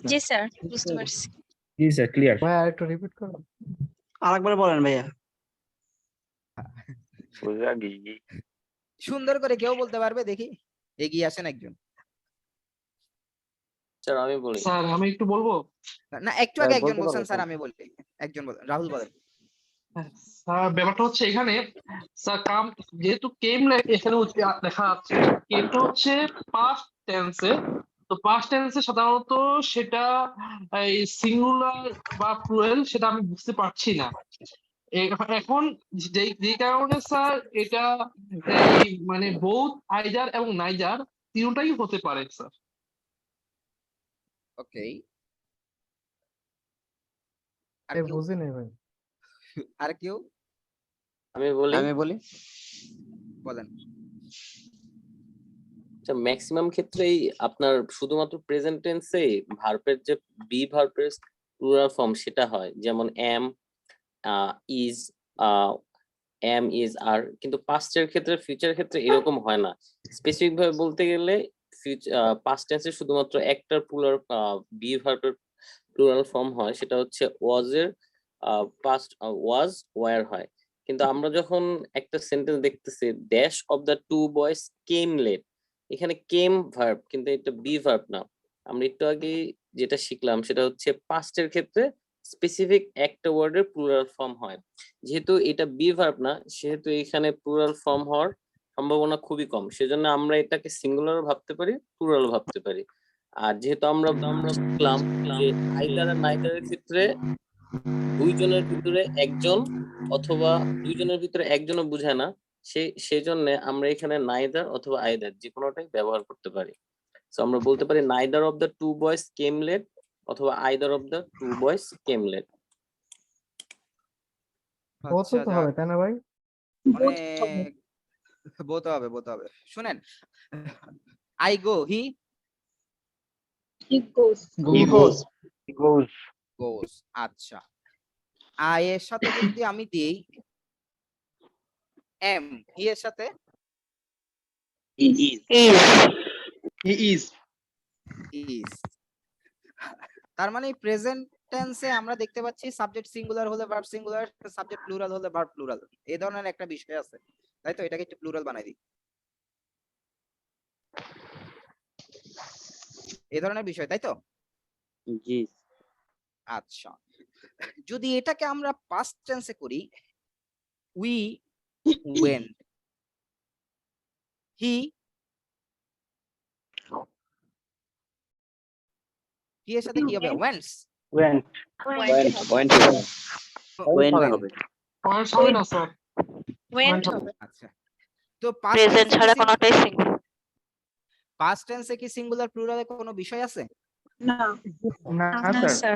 জি স্যার, বুঝতে পারছি। জি স্যার ক্লিয়ার। ভাই আরেকটু রিপিট করো। আরেকবার বলেন ভাইয়া। সুন্দর করে কেউ বলতে পারবে দেখি? এগিয়ে আসেন একজন। স্যার আমি বলি। স্যার আমি একটু বলবো। না, একটু আগে একজন বলতে বলছেন পারো, স্যার, আমি বলি। একজন বলেন, রাহুল বলেন। স্যার ব্যাপারটা হচ্ছে এখানে স্যার কাম যেহেতু কেম এখানে লেখা আছে, কেমটা হচ্ছে পাস্ট টেন্সে। তো পাস্ট টেন্সে সাধারণত সেটা এই সিঙ্গুলার বা প্লুরাল সেটা আমি বুঝতে পারছি না। এখন যেই কারণে স্যার এটা এই মানে বোথ আইদার এবং নাইদার তিনটাই হতে পারে স্যার। ওকে, বুঝি নাই ভাই। আর কেউ আমি বলি বলেন। ম্যাক্সিমাম ক্ষেত্রেই আপনার শুধুমাত্র প্রেজেন্ট টেন্সে ভার্বের যে বি ভার্বের প্লুরাল ফর্ম সেটা হয়, যেমন এম, ইজ, এম ইজ আর। কিন্তু পাস্টের ক্ষেত্রে ফিউচার ক্ষেত্রে এরকম হয় না। স্পেসিফিক ভাবে বলতে গেলে পাস্ট টেন্সে শুধুমাত্র একটা প্লুরাল বি ভার্বের প্লুরাল ফর্ম হয়, সেটা হচ্ছে ওয়াজ এর পাস্ট ওয়াজ ওয়্যার হয়। কিন্তু আমরা যখন একটা সেন্টেন্স দেখতেছি, dash of the two boys came late, এখানে কেম ভার্ব কিন্তু এটা বি ভার্ব না। আমরা একটু আগে যেটা শিখলাম সেটা হচ্ছে পাস্টের ক্ষেত্রে স্পেসিফিক একটা ওয়ার্ডের প্লুরাল ফর্ম হয়। যেহেতু এটা বি ভার্ব না, সেহেতু এখানে প্লুরাল ফর্ম হওয়ার সম্ভাবনা খুবই কম। সেজন্য আমরা এটাকে সিঙ্গুলারও ভাবতে পারি, প্লুরালও ভাবতে পারি। আর যেহেতু আমরা শিখলাম যে আইদার আর নাইদারের ক্ষেত্রে দুইজনের ভিতরে একজন অথবা দুইজনের ভিতরে একজনও বুঝায় না, সেজন্য আমরা এখানে নাইদার অথবা আইদার যে কোনোটাই ব্যবহার করতে পারি। সো আমরা বলতে পারি neither of the two boys came late অথবা either of the two boys came late. আচ্ছা, তো হবে তাই না ভাই? বলতে হবে। শুনেন, আই গো, হি গোস। আচ্ছা, আই এর সাথে যদি আমি দিই এম, হি এর সাথে ইজ। তার মানে প্রেজেন্ট টেন্সে আমরা দেখতে পাচ্ছি সাবজেক্ট সিঙ্গুলার হলে ভার্ব সিঙ্গুলার, সাবজেক্ট প্লুরাল হলে ভার্ব প্লুরাল। এই ধরনের একটা বিষয় আছে, তাই তো? এটাকে একটু প্লুরাল বানাই দিই। এই ধরনের বিষয়, তাই তো? জি আচ্ছা, যদি এটাকে আমরা পাস্ট টেন্সে করি, উই ওয়েন্ট, হি কি এর সাথে কি হবে? ওয়েন্টস। ওয়েন্ট Went হবে পয়েন্ট হবে না স্যার, went হবে। আচ্ছা, তো পাস্ট প্রেজেন্ট ছাড়া কোনোটাই সিঙ্গেল পাস্ট টেন্সে কি সিঙ্গুলার প্লুরালে কোনো বিষয় আছে? না না না স্যার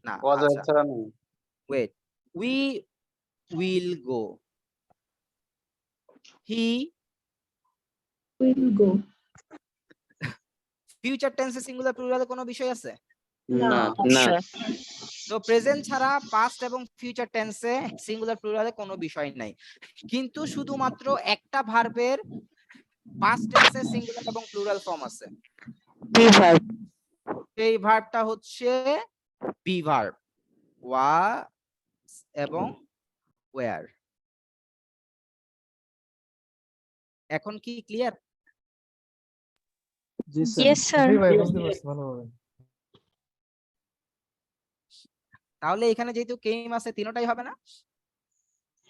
না। ওয়াজ আচ্ছা, ছাড়া নেই। Wait, we will go, he will go future টেন্সে সিঙ্গুলার প্লুরালে কোনো বিষয় আছে? না না স্যার তো প্রেজেন্ট ছাড়া পাস্ট এবং ফিউচার টেন্সে সিঙ্গুলার প্লুরালে কোনো বিষয় নাই, কিন্তু শুধুমাত্র একটা ভার্বের পাস্ট টেন্সে সিঙ্গুলার এবং প্লুরাল ফর্ম আছে। বি ভার্ব এই ভার্বটা হচ্ছে বি ভার্ব, ওয়াজ এবং ওয়্যার। এখন কি ক্লিয়ার? ইয়েস স্যার তাহলে এখানে যেহেতু কেম আছে তিনটাই হবে না?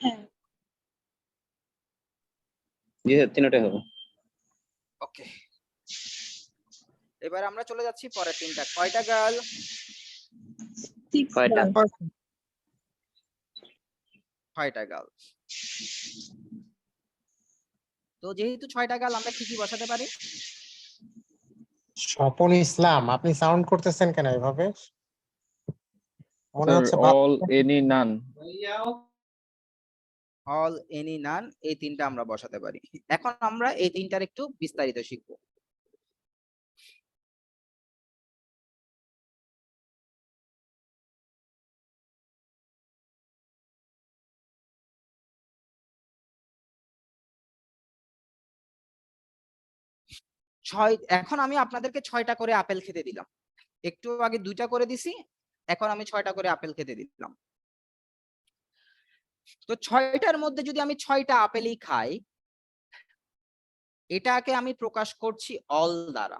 হ্যাঁ জি তিনটাই হবে ওকে, এবার আমরা চলে যাচ্ছি পরের তিনটা। কয়টা গার্ল? কয়টা 6টা গার্ল। তো যেহেতু 6টা গার্ল, আমরা কি কি বসাতে পারি? স্বপন ইসলাম, আপনি সাউন্ড করতেছেন কেন এভাবে? মনে হচ্ছে অল এনি নান অল, এনি, নান, এই তিনটা আমরা বসাতে পারি। এখন আমরা এই তিনটার একটু বিস্তারিত শিখব। এখন আমি আপনাদেরকে 6টা করে আপেল খেতে দিলাম, একটু আগে 2টা করে দিছি, এখন আমি 6টা করে আপেল খেতে দিলাম। তো 6টার মধ্যে যদি আমি 6টা আপেলই খাই, এটাকে আমি প্রকাশ করছি অল দ্বারা।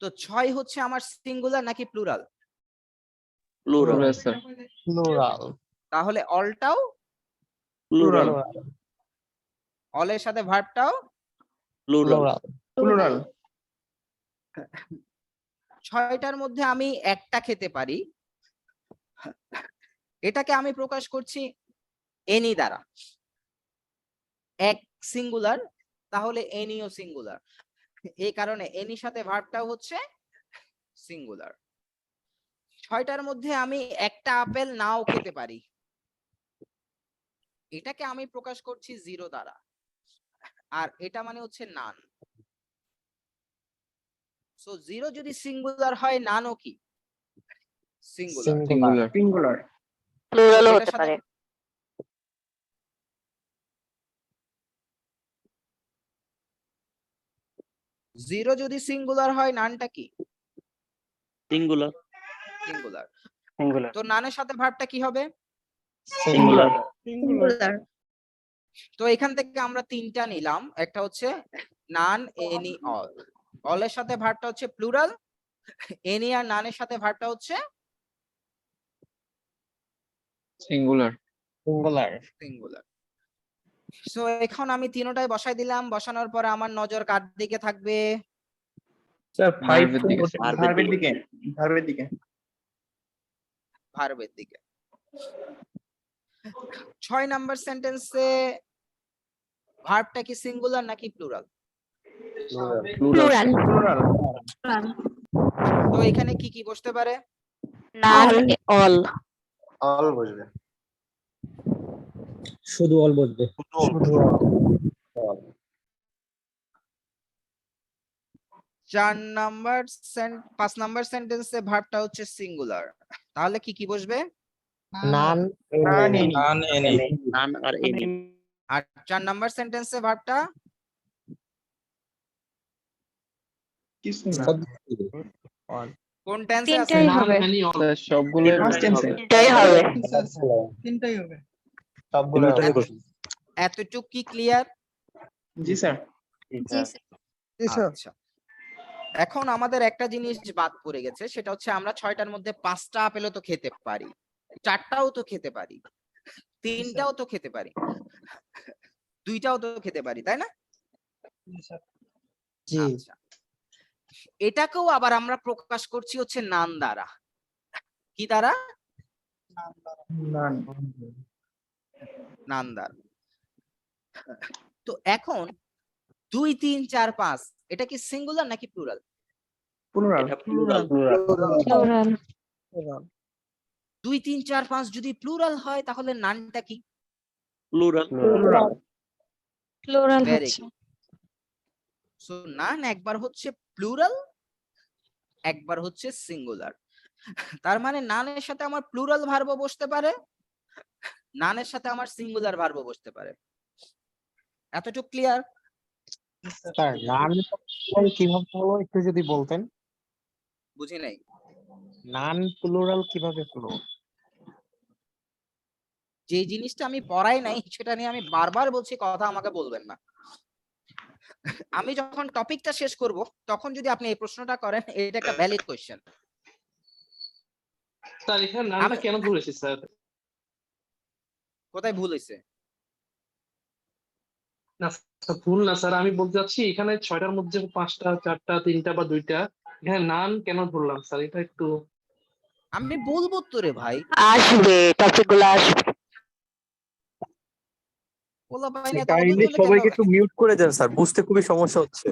তো 6 হচ্ছে আমার সিঙ্গুলার নাকি প্লুরাল? Plural plural. তাহলে অলটাও প্লুরাল অলের সাথে ভার্বটাও প্লুরাল প্লুরাল 6টার মধ্যে আমি একটা খেতে পারি, এটাকে আমি প্রকাশ করছি এনি দ্বারা। এক সিঙ্গুলার, তাহলে এনিও সিঙ্গুলার, এই কারণে এনির সাথে ভার্বটাও হচ্ছে সিঙ্গুলার। 6টার মধ্যে আমি একটা আপেল নাও খেতে পারি, এটাকে আমি প্রকাশ করছি 0 দ্বারা, আর এটা মানে হচ্ছে নান। সো 0 যদি সিঙ্গুলার হয়, নানও কি সিঙ্গুলার। সিঙ্গুলার সিঙ্গুলার প্লুরালও হতে পারে 0 যদি সিঙ্গুলার হয়, নানটা কি সিঙ্গুলার সিঙ্গুলার। সিঙ্গুলার তো নানের সাথে ভার্বটা কি হবে? সিঙ্গুলার সিঙ্গুলার তো এখান থেকে আমরা তিনটা নিলাম, একটা হচ্ছে নান, এনি, অল। অলের সাথে ভার্বটা হচ্ছে প্লুরাল, এনি আর নানের সাথে ভার্বটা হচ্ছে সিঙ্গুলার সিঙ্গুলার। সিঙ্গুলার। সো এখন আমি তিনটাই বসাই দিলাম, বসানোর পরে আমার নজর কার দিকে থাকবে? স্যার 5 ভার্বের দিকে। ভার্বের দিকে ভার্বের দিকে ভার্বের দিকে। 6 নাম্বার সেন্টেন্সে ভার্বটা কি সিঙ্গুলার নাকি প্লুরাল? প্লুরাল প্লুরাল তো এখানে কি কি বসতে পারে? নান অল অল বসবে। শুধু অল বলবে শুধু 5 নাম্বার সেন্টেন্সে ভার্বটা হচ্ছে সিঙ্গুলার, তাহলে কি কি বসবে? নান, এনি। নান আর এনি আর 4 নাম্বার সেন্টেন্সে ভার্বটা কোন টেন্সে আছে? তিনটাই হবে সবগুলো তিনটাই হবে তিনটাই হবে সবগুলো এতটুকু কি ক্লিয়ার? জি স্যার আচ্ছা, এখন আমাদের একটা জিনিস বাদ পড়ে গেছে, সেটা হচ্ছে আমরা 6টার মধ্যে 5টা আপেলও তো খেতে পারি, 4টাও তো খেতে পারি, 3টাও তো খেতে পারি, 2টাও তো খেতে পারি, তাই না? জি আচ্ছা, এটাকেও আবার আমরা প্রকাশ করছি হচ্ছে নান দ্বারা। কি দ্বারা? নান নান দ্বারা। তো এখন 2 3 4 5 এটা কি সিঙ্গুলার নাকি প্লুরাল? প্লুরাল এটা প্লুরাল। প্লুরাল 2 3 4 5 যদি প্লুরাল হয় তাহলে নানটা কি? প্লুরাল। প্লুরাল Very হচ্ছে। সো নান একবার হচ্ছে প্লুরাল, একবার হচ্ছে সিঙ্গুলার। তার মানে নানের সাথে আমার প্লুরাল ভার্ব বসতে পারে, নানের সাথে আমার সিঙ্গুলার ভার্ব বসতে পারে। এতটুকু ক্লিয়ার? স্যার নান কিভাবে হলো একটু যদি বলতেন। বুঝি নাই। নান প্লুরাল কিভাবে হলো? যে জিনিসটা আমি পড়াই নাই সেটা নিয়ে আমি বারবার বলছি, কথা আমাকে বলবেন না। আমি যখন টপিকটা শেষ করব তখন যদি আপনি এই প্রশ্নটা করেন, এটা একটা ভ্যালিড কোশ্চেন। স্যার এখানে নামটা কেন ধরেছি স্যার? কোথায় ভুল হয়েছে? না স্যার, ভুল না স্যার, আমি বলতে চাচ্ছি এখানে 6টার মধ্যে 5টা 4টা 3টা বা 2টা, এখানে নান কেন ধরলাম স্যার, এটা একটু আমি বলবো তো রে ভাই, আসবে, টপিক গুলো আসবে। বলা ভাই না, কাইন্ডলি সবাইকে একটু মিউট করে দেন স্যার, বুঝতে খুবই সমস্যা হচ্ছে।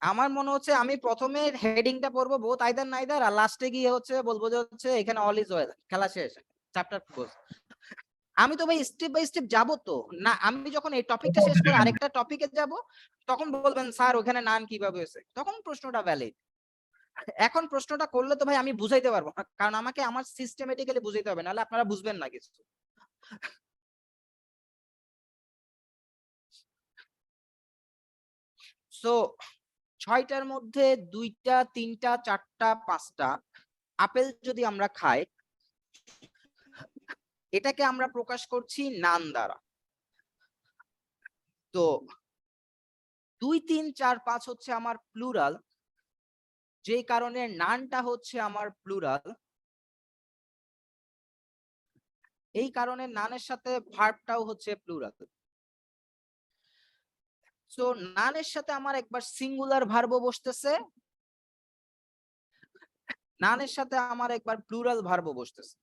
আমার মনে হচ্ছে আমি প্রথমে হেডিংটা পড়বো বোথ আইদার নাইদার, আর লাস্টে গিয়ে হচ্ছে বলবো যে হচ্ছে এখানে অল ইজ ওয়েল, খেলা শেষ, চ্যাপ্টার ক্লোজ। আমি তো ভাই স্টেপ বাই স্টেপ যাবো তো না। আমি যখন এই টপিকটা শেষ করে আরেকটা টপিকে যাব তখন বলবেন স্যার ওখানে নান কিভাবে হয়েছে, তখন প্রশ্নটা ভ্যালিড। এখন প্রশ্নটা করলে তো ভাই আমি বুঝাইতে পারবো না, কারণ আমাকে আমার সিস্টেমেটিক্যালি বুঝাইতে হবে, নাহলে আপনারা বুঝবেন না কিছু। সো 6টার মধ্যে 2টা 3টা 4টা 5টা আপেল যদি আমরা খাই, এটাকে আমরা প্রকাশ করছি নান দ্বারা। তো 2 3 4 5 হচ্ছে আমার প্লুরাল, যে কারণে নানটা হচ্ছে আমার প্লুরাল। এই কারণে নানের সাথে ভার্বটাও হচ্ছে প্লুরাল। সো নানের সাথে আমার একবার সিঙ্গুলার ভার্ব বসতেছে, নানের সাথে আমার একবার প্লুরাল ভার্ব বসতেছে।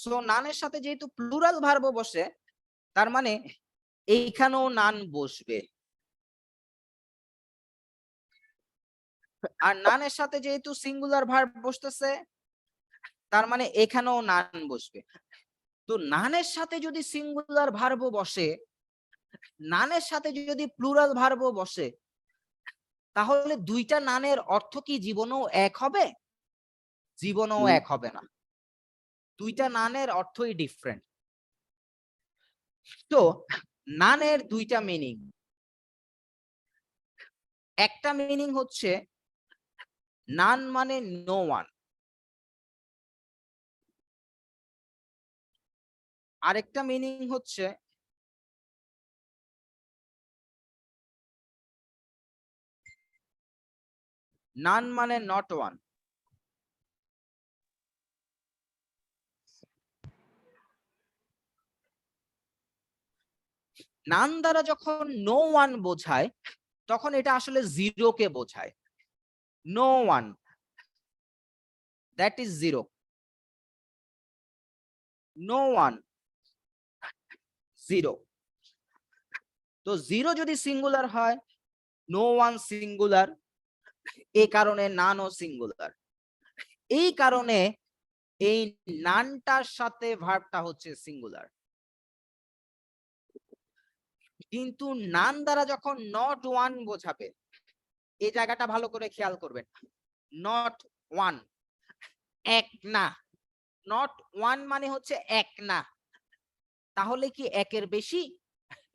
সো নানের সাথে যেহেতু প্লুরাল ভার্ব বসে, তার মানে এইখানেও নান বসবে। আর নানের সাথে যেহেতু সিঙ্গুলার ভার্ব বসতেছে, তার মানে এখানেও নান বসবে। তো নানের সাথে যদি সিঙ্গুলার ভার্ব বসে, নানের সাথে যদি প্লুরাল ভার্ব বসে, তাহলে 2টা নানের অর্থ কি জীবনেও এক হবে? জীবনেও এক হবে না, 2টা নানের অর্থই ডিফারেন্ট। তো নানের 2টা মিনিং। একটা মিনিং হচ্ছে নান মানে নো ওয়ান, আরেকটা মিনিং হচ্ছে নান মানে নট ওয়ান। নান দ্বারা যখন নো ওয়ান বোঝায় তখন এটা আসলে জিরোকে বোঝায়। No one, that is zero. No one, zero. তো জিরো যদি সিঙ্গুলার হয়, নো ওয়ান সিঙ্গুলার, এই কারণে নানও সিঙ্গুলার। এই কারণে এই নানটার সাথে ভার্বটা হচ্ছে সিঙ্গুলার। কিন্তু নান দ্বারা যখন নট ওয়ান বোঝাবে, এই জায়গাটা ভালো করে খেয়াল করবেন, নট ওয়ান, এক না। নট ওয়ান মানে হচ্ছে এক না, তাহলে কি একের বেশি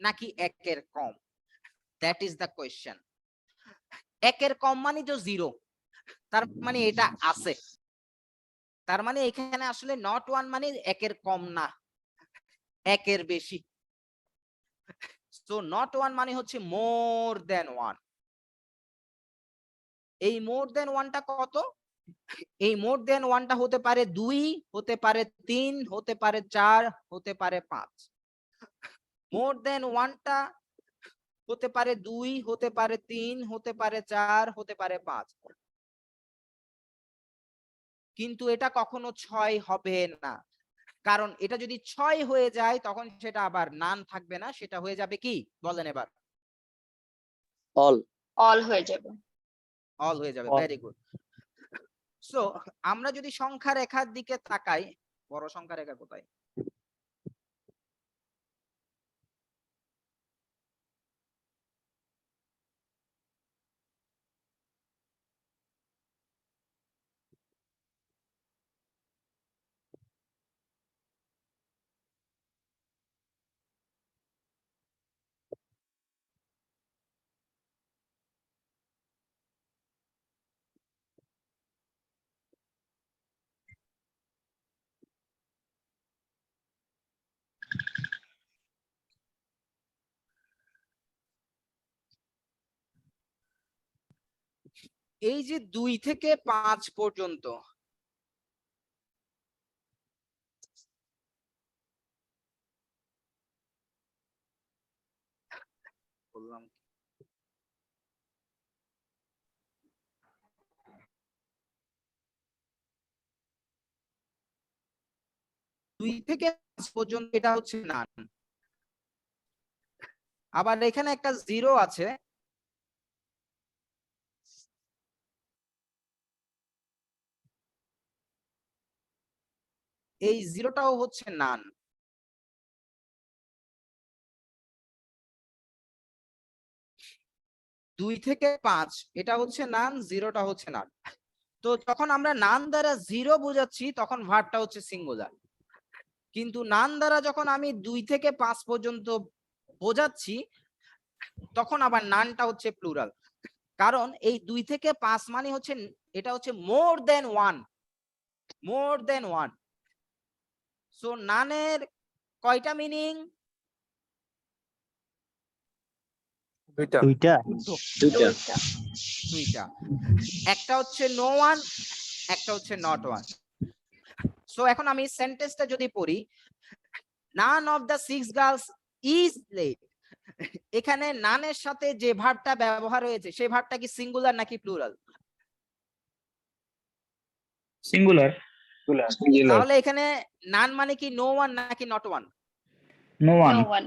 নাকি একের কম? That is the question. একের কম মানে তো জিরো, তার মানে এটা আছে। তার মানে এখানে আসলে নট ওয়ান মানে একের কম না, একের বেশি। সো নট ওয়ান মানে হচ্ছে মোর দেন ওয়ান। এই মোর দেন ওয়ানটা কত? এই মোর দেন ওয়ানটা হতে পারে 2, হতে পারে 3, হতে পারে 4, হতে পারে 5। মোর দেন ওয়ানটা হতে পারে 2, হতে পারে 3, হতে পারে 4, হতে পারে 5, কিন্তু এটা কখনো 6 হবে না, কারণ এটা যদি 6 হয়ে যায় তখন সেটা আবার নান থাকবে না, সেটা হয়ে যাবে কি বলেন এবার? অল অল হয়ে যাবে। অল হয়ে যাবে। Very good. সো আমরা যদি সংখ্যা রেখার দিকে তাকাই, বড় সংখ্যা রেখা কোথায়? এই যে 2 থেকে 5 পর্যন্ত, বললাম 2 থেকে 5 পর্যন্ত এটা হচ্ছে নান। আবার এখানে একটা 0 আছে, এই 0টাও হচ্ছে নান। দুই থেকে 5 এটা হচ্ছে নান, 0টা হচ্ছে নান। তো যখন আমরা নান দ্বারা 0 বোঝাচ্ছি তখন ভার্বটা হচ্ছে সিঙ্গুলার, কিন্তু নান দ্বারা যখন আমি 2 থেকে 5 পর্যন্ত বোঝাচ্ছি তখন আবার নানটা হচ্ছে প্লুরাল, কারণ এই 2 থেকে 5 মানে হচ্ছে এটা হচ্ছে মোর দেন ওয়ান, মোর দেন ওয়ান। সো নানের কয়টা মিনিং? দুইটা। দুইটা। একটা হচ্ছে নো ওয়ান, একটা হচ্ছে নট ওয়ান। সো এখন আমি সেন্টেন্সটা যদি পড়ি, none of the 6 girls is late, এখানে নানের সাথে যে ভার্বটা ব্যবহার হয়েছে সেই ভার্বটা কি সিঙ্গুলার নাকি প্লুরাল? সিঙ্গুলার। তাহলে এখানে নান মানে কি নো ওয়ান নাকি নট ওয়ান? No one.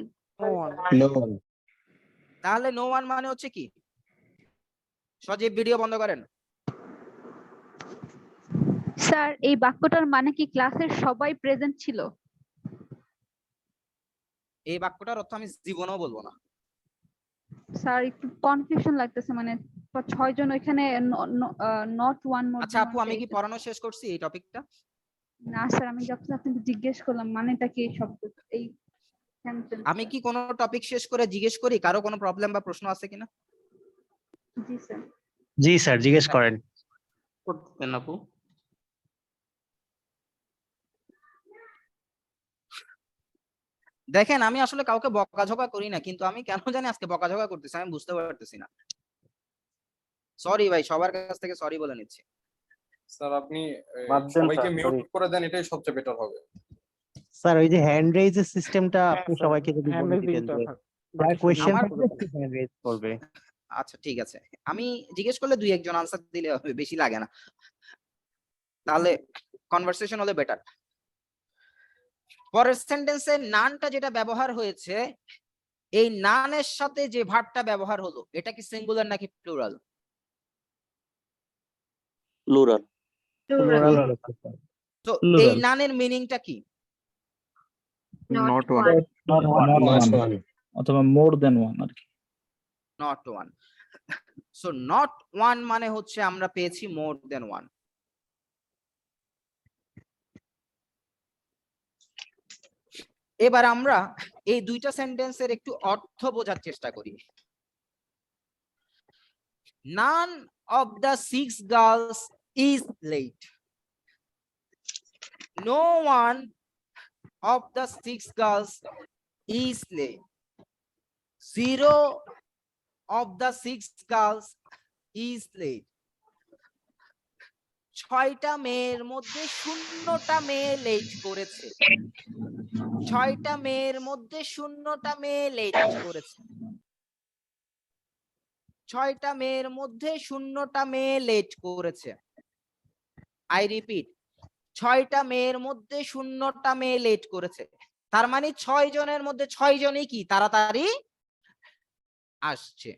তাহলে নো ওয়ান মানে হচ্ছে কি? সজীব ভিডিও বন্ধ করেন। স্যার এই বাক্যটার মানে কি ক্লাসের সবাই প্রেজেন্ট ছিল? এই বাক্যটার অর্থ আমি জীবনেও বলবো না। স্যার একটু কনফিউশন লাগতেছে, মানে 6 জন ওইখানে নট ওয়ান মোর। আচ্ছা আপু, আমি কি পড়ানো শেষ করছি এই টপিকটা? না স্যার, আমি যখন আপনাকে জিজ্ঞেস করলাম মানেটা কি এই শব্দ, এই সেন্টেন্স। আমি কি কোনো টপিক শেষ করে জিজ্ঞেস করি কারো কোনো প্রবলেম বা প্রশ্ন আছে কিনা? জি স্যার। জি স্যার, জিজ্ঞেস করেন। করতেন আপু। দেখেন, আমি আসলে কাউকে বকাঝকা করি না, কিন্তু আমি কেন জানি আজকে বকাঝকা করতেছি, আমি বুঝতে পারতেছি না। সরি ভাই, সবার কাছ থেকে সরি বলে নিচ্ছি। স্যার আপনি সবাইকে মিউট করে দেন, এটাই সবচেয়ে বেটার হবে। স্যার ওই যে হ্যান্ড রেইজের সিস্টেমটা আপনি সবাইকে যদি বলে দিতেন যে যারা কোশ্চেন থাকবে হ্যান্ড রেইজ করবে। আচ্ছা ঠিক আছে, আমি জিজ্ঞেস করলে 2-1 জন আনসার দিলে হবে, বেশি লাগে না, তাহলে কনভারসেশন হলে বেটার। পরের সেন্টেন্সে নানটা যেটা ব্যবহার হয়েছে, এই নানের সাথে যে ভার্বটা ব্যবহার হলো এটা কি সিঙ্গুলার নাকি প্লুরাল? প্লুরাল। তো এই নানের মিনিংটা কি? নট ওয়ান অথবা মোর দেন ওয়ান আর কি। Not one. So not one মানে হচ্ছে আমরা পেয়েছি মোর দেন ওয়ান। এবার আমরা এই দুইটা সেন্টেন্সের একটু অর্থ বোঝার চেষ্টা করি। None of the 6 girls is late. No one of the 6 girls is late. 0 of the 6 girls is late. 6টা মেয়ের মধ্যে 0টা মেয়ে লেট করেছে। 6টা মেয়ের মধ্যে 0টা মেয়ে লেট করেছে। 6টা মেয়ের মধ্যে 0টা মেয়ে লেট করেছে। আই রিপিট, 6টা মেয়ের মধ্যে 0টা মেয়ে লেট করেছে। তার মানে 6 জনের মধ্যে 6 জনই কি তাড়াতাড়ি আসছে।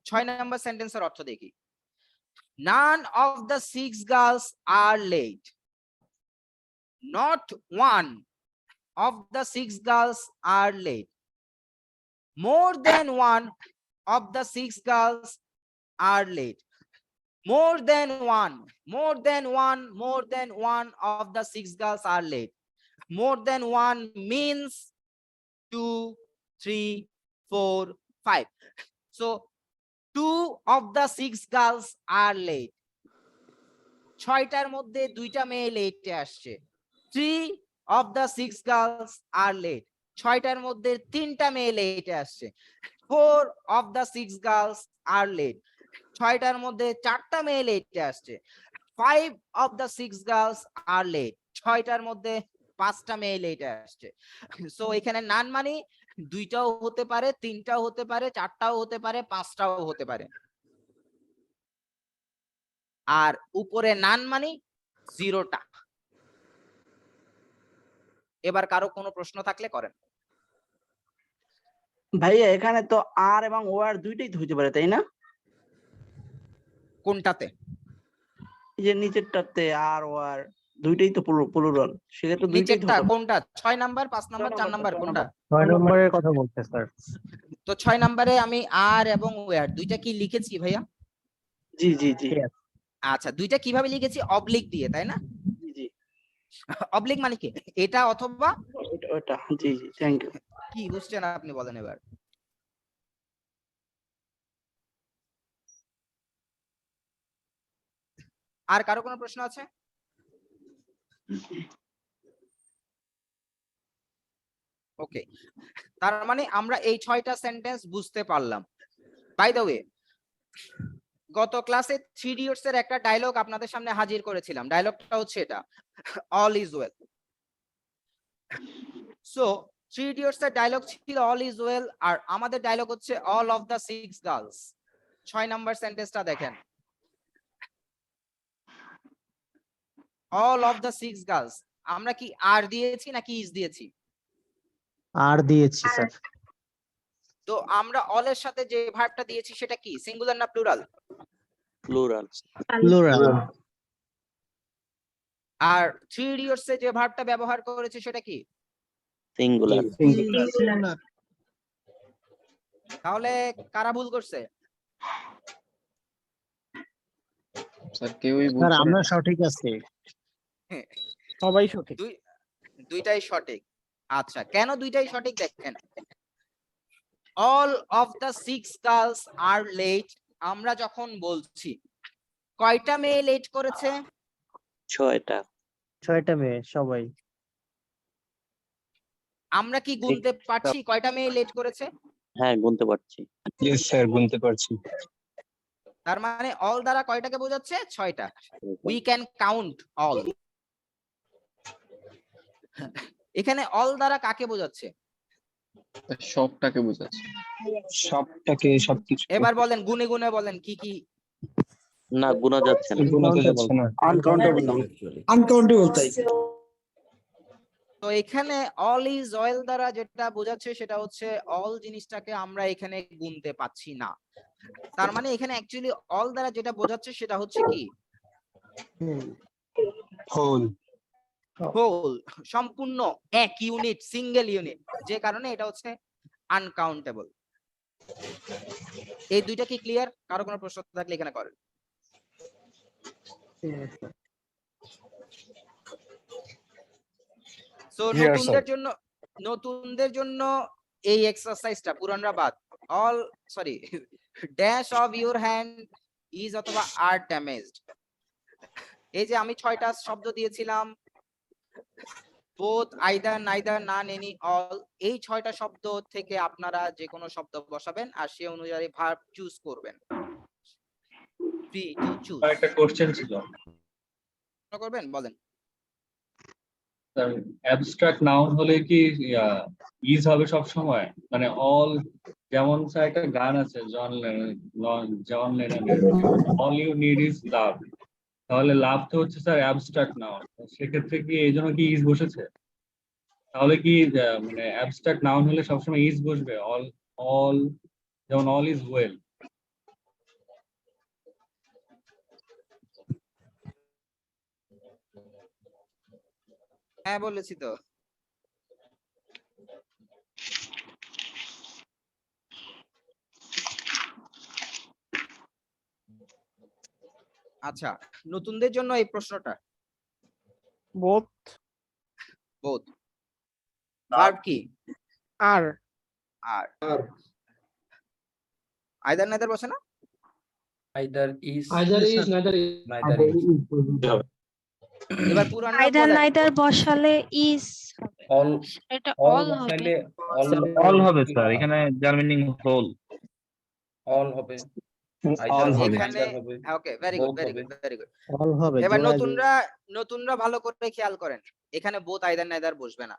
6 নাম্বার সেন্টেন্সের অর্থ দেখি। None of the 6 girls are late. Not one of the 6 girls are late. More than one of the 6 girls are late. More than one of the 6 girls are late. More than one means 2, 3, 4, 5. So 2 of the 6 girls are late. 6টার মধ্যে 2টা মেয়ে লেটে আসছে। 3 of the 6 girls are late. 6টার মধ্যে 3টা মেয়ে লেটে আসছে। 4 of the 6 girls are late. 6টার মধ্যে 4টা মেয়ে লেটে আসছে। 5 of the 6 girls are late. 6টার মধ্যে 5টা মেয়ে লেটে আসছে। সো এখানে নান মানে 2টাও হতে পারে, 3টাও হতে পারে, 4টাও হতে পারে, 5টাও হতে পারে। আর উপরে নান মানে 0টা। এবার কারো কোনো প্রশ্ন থাকলে করেন। ভাইয়া এখানে তো আর এবং ও আর দুইটাই তো হইতে পারে, তাই না? কোনটাতে? এই যে নিচেরটাতে আর ও আর দুইটাই তো প্লুরাল, সেক্ষেত্রে দুইটাই তো নিচেরটা হতে পারে। কোনটা? 6 নাম্বার, 5 নাম্বার, 4 নাম্বার কোনটা? 6 নম্বরের কথা বলতে স্যার। তো 6 নাম্বারে আমি আর এবং ওয়্যার দুইটা কি লিখেছি ভাইয়া? জি জি জি আচ্ছা, দুইটা কিভাবে লিখেছি? অবলিক দিয়ে, তাই না? জি জি অবলিক মানে কি? এটা অথবা ওটা। জি জি, থ্যাংক ইউ। কি বুঝছেন আপনি বলেন এবার। আর কারো কোনো প্রশ্ন আছে? ওকে, তার মানে আমরা এই 6টা সেন্টেন্স বুঝতে পারলাম। বাই দ্য ওয়ে, গত ক্লাসে 3 ইডিয়টস এর একটা ডায়লগ আপনাদের সামনে হাজির করেছিলাম। ডায়লগটা হচ্ছে এটা, all is well. So 3 idiots এর ডায়লগ ছিল অল ইজ ওয়েল, আর আমাদের ডায়লগ হচ্ছে all of the 6 girls. 6 number সেন্টেন্সটা দেখেন, অল অফ দ্য 6 গার্লস। আমরা কি আর দিয়েছি নাকি ইজ দিয়েছি? আর দিয়েছি স্যার। তো আমরা অল এর সাথে যে ভার্বটা দিয়েছি সেটা কি, সিঙ্গুলার না প্লুরাল? প্লুরাল। প্লুরাল। আর 3 ইডিয়টস এ যে ভার্বটা ব্যবহার করেছে সেটা কি? সিঙ্গুলার। তাহলে কারা ভুল করছে? স্যার কেউই স্যার আমরা সঠিক আছি, সবাই সঠিক। দুইটাই সঠিক। আচ্ছা, কেন দুইটাই সঠিক দেখেন। All of the 6 girls are late, আমরা যখন বলছি কয়টা মেয়ে লেট করেছে? 6টা। 6টা মেয়ে সবাই। আমরা কি গুনতে পারছি কয়টা মেয়ে লেট করেছে? হ্যাঁ, গুনতে পারছি। ইয়েস স্যার, গুনতে পারছি। তার মানে অল দ্বারা কয়টাকে বোঝাচ্ছে? 6টা। We can count all. এখানে অল দ্বারা কাকে বোঝাচ্ছে? সবটাকে বোঝাচ্ছে। সবটাকে, সবকিছু। এবার বলেন, গুনে গুনে বলেন কি কি। না, গোনা যাচ্ছে না। গোনা তো যাচ্ছে না। আনকাউন্টেবল তাই। তো এখানে অল ইজ ওয়েল দ্বারা যেটা বোঝাচ্ছে সেটা হচ্ছে অল জিনিসটাকে আমরা এখানে গুনতে পাচ্ছি না। তার মানে এখানে অ্যাকচুয়ালি অল দ্বারা যেটা বোঝাচ্ছে সেটা হচ্ছে কি? হোল। হোল, সম্পূর্ণ, এক ইউনিট, সিঙ্গেল ইউনিট, যে কারণে এটা হচ্ছে আনকাউন্টেবল। এই দুইটা কি ক্লিয়ার? কারো কোনো প্রশ্ন থাকলে এখানে করেন। সো নতুনদের জন্য এই এক্সারসাইজটা পুরানরা বাদ। All sorry dash of your hand is অথবা আর ড্যামেজড। এই যে আমি 6টা শব্দ দিয়েছিলাম, বোথ, আইদার, নাইদার, নান, এনি, অল, এই 6টা শব্দ থেকে আপনারা যে কোনো শব্দ বসাবেন আর সে অনুযায়ী ভার্ব চুজ করবেন। free to choose একটা কোশ্চেন ছিল করবেন বলেন স্যার, অ্যাবস্ট্রাক্ট নাউন হলে কি ইজ হবে সব সময়, মানে অল, যেমন স্যার একটা গান আছে জন লেননের all you need is love, তাহলে লাভ তো হচ্ছে স্যার অ্যাবস্ট্রাক্ট নাউন, সেক্ষেত্রে কি এই জন্য কি ইজ বসেছে? তাহলে কি মানে অ্যাবস্ট্রাক্ট নাউন হলে সবসময় ইজ বসবে? অল অল যেমন অল ইজ ওয়েল। হ্যাঁ বলেছি তো। আচ্ছা, নতুনদের জন্য এই প্রশ্নটা। বোথ বোথ ভার্ব কি? আর আর আইদার নাইদার বসে না? Either is either is neither is neither is এবার পুরানরা আইদার বলেন। নাইদার বসালে ইজ অল এটা অল অল হবে বসাইলে অল অল হবে স্যার, এখানে যার মিনিং হোল। অল হবে অল আইদার হবে। এখানে হবে okay very good both very হবে। Good very good. অল হবে এবার জোড়ায় নতুনরা ভালো করে খেয়াল করেন, এখানে বোথ আইদার নাইদার বসবে না।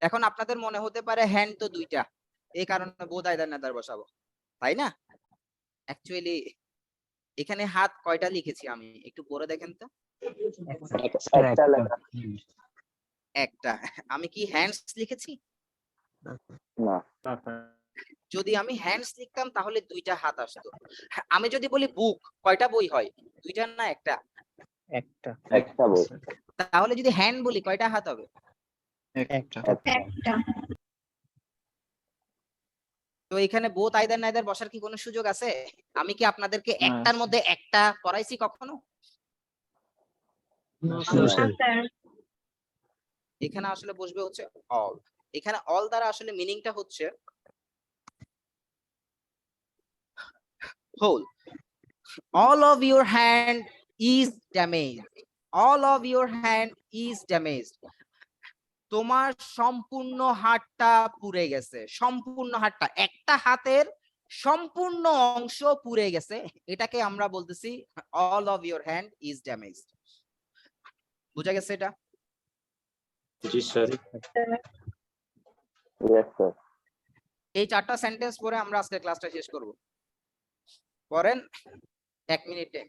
এখন আপনাদের মনে হতে পারে হ্যান্ড তো দুইটা, এই কারণে বোথ আইদার নাইদার বসাবো, তাই না? অ্যাকচুয়ালি এখানে হাত কয়টা লিখেছি আমি একটু পরে দেখেন তো। একটা লেখা একটা। আমি কি হ্যান্ডস লিখেছি? না যদি আমি হ্যান্ডস লিখতাম তাহলে দুইটা হাত আসতো। আমি যদি বলি বুক, কয়টা বই হয়? দুইটা না একটা? একটা একটা বই তাহলে যদি হ্যান্ড বলি কয়টা হাত হবে? একটা একটা তো এখানে বোথ আইদার নাইদার বসার কি কোনো সুযোগ আছে? আমি কি আপনাদেরকে একটার মধ্যে একটা পড়াইছি কখনো? এখানে আসলে বসবে হচ্ছে অল। এখানে অল দ্বারা আসলে মিনিংটা হচ্ছে whole. all of your hand is damaged, all of your hand is damaged, তোমার সম্পূর্ণ হাতটা পুড়ে গেছে। সম্পূর্ণ হাতটা, একটা হাতের সম্পূর্ণ অংশ পুড়ে গেছে, এটাকে আমরা বলতেছি all of your hand is damaged। বুঝা গেছে এটা? জি স্যার। ইয়েস স্যার এই চারটা সেন্টেন্স পরে আমরা আজকে ক্লাসটা শেষ করব। পড়েন 1 মিনিটে,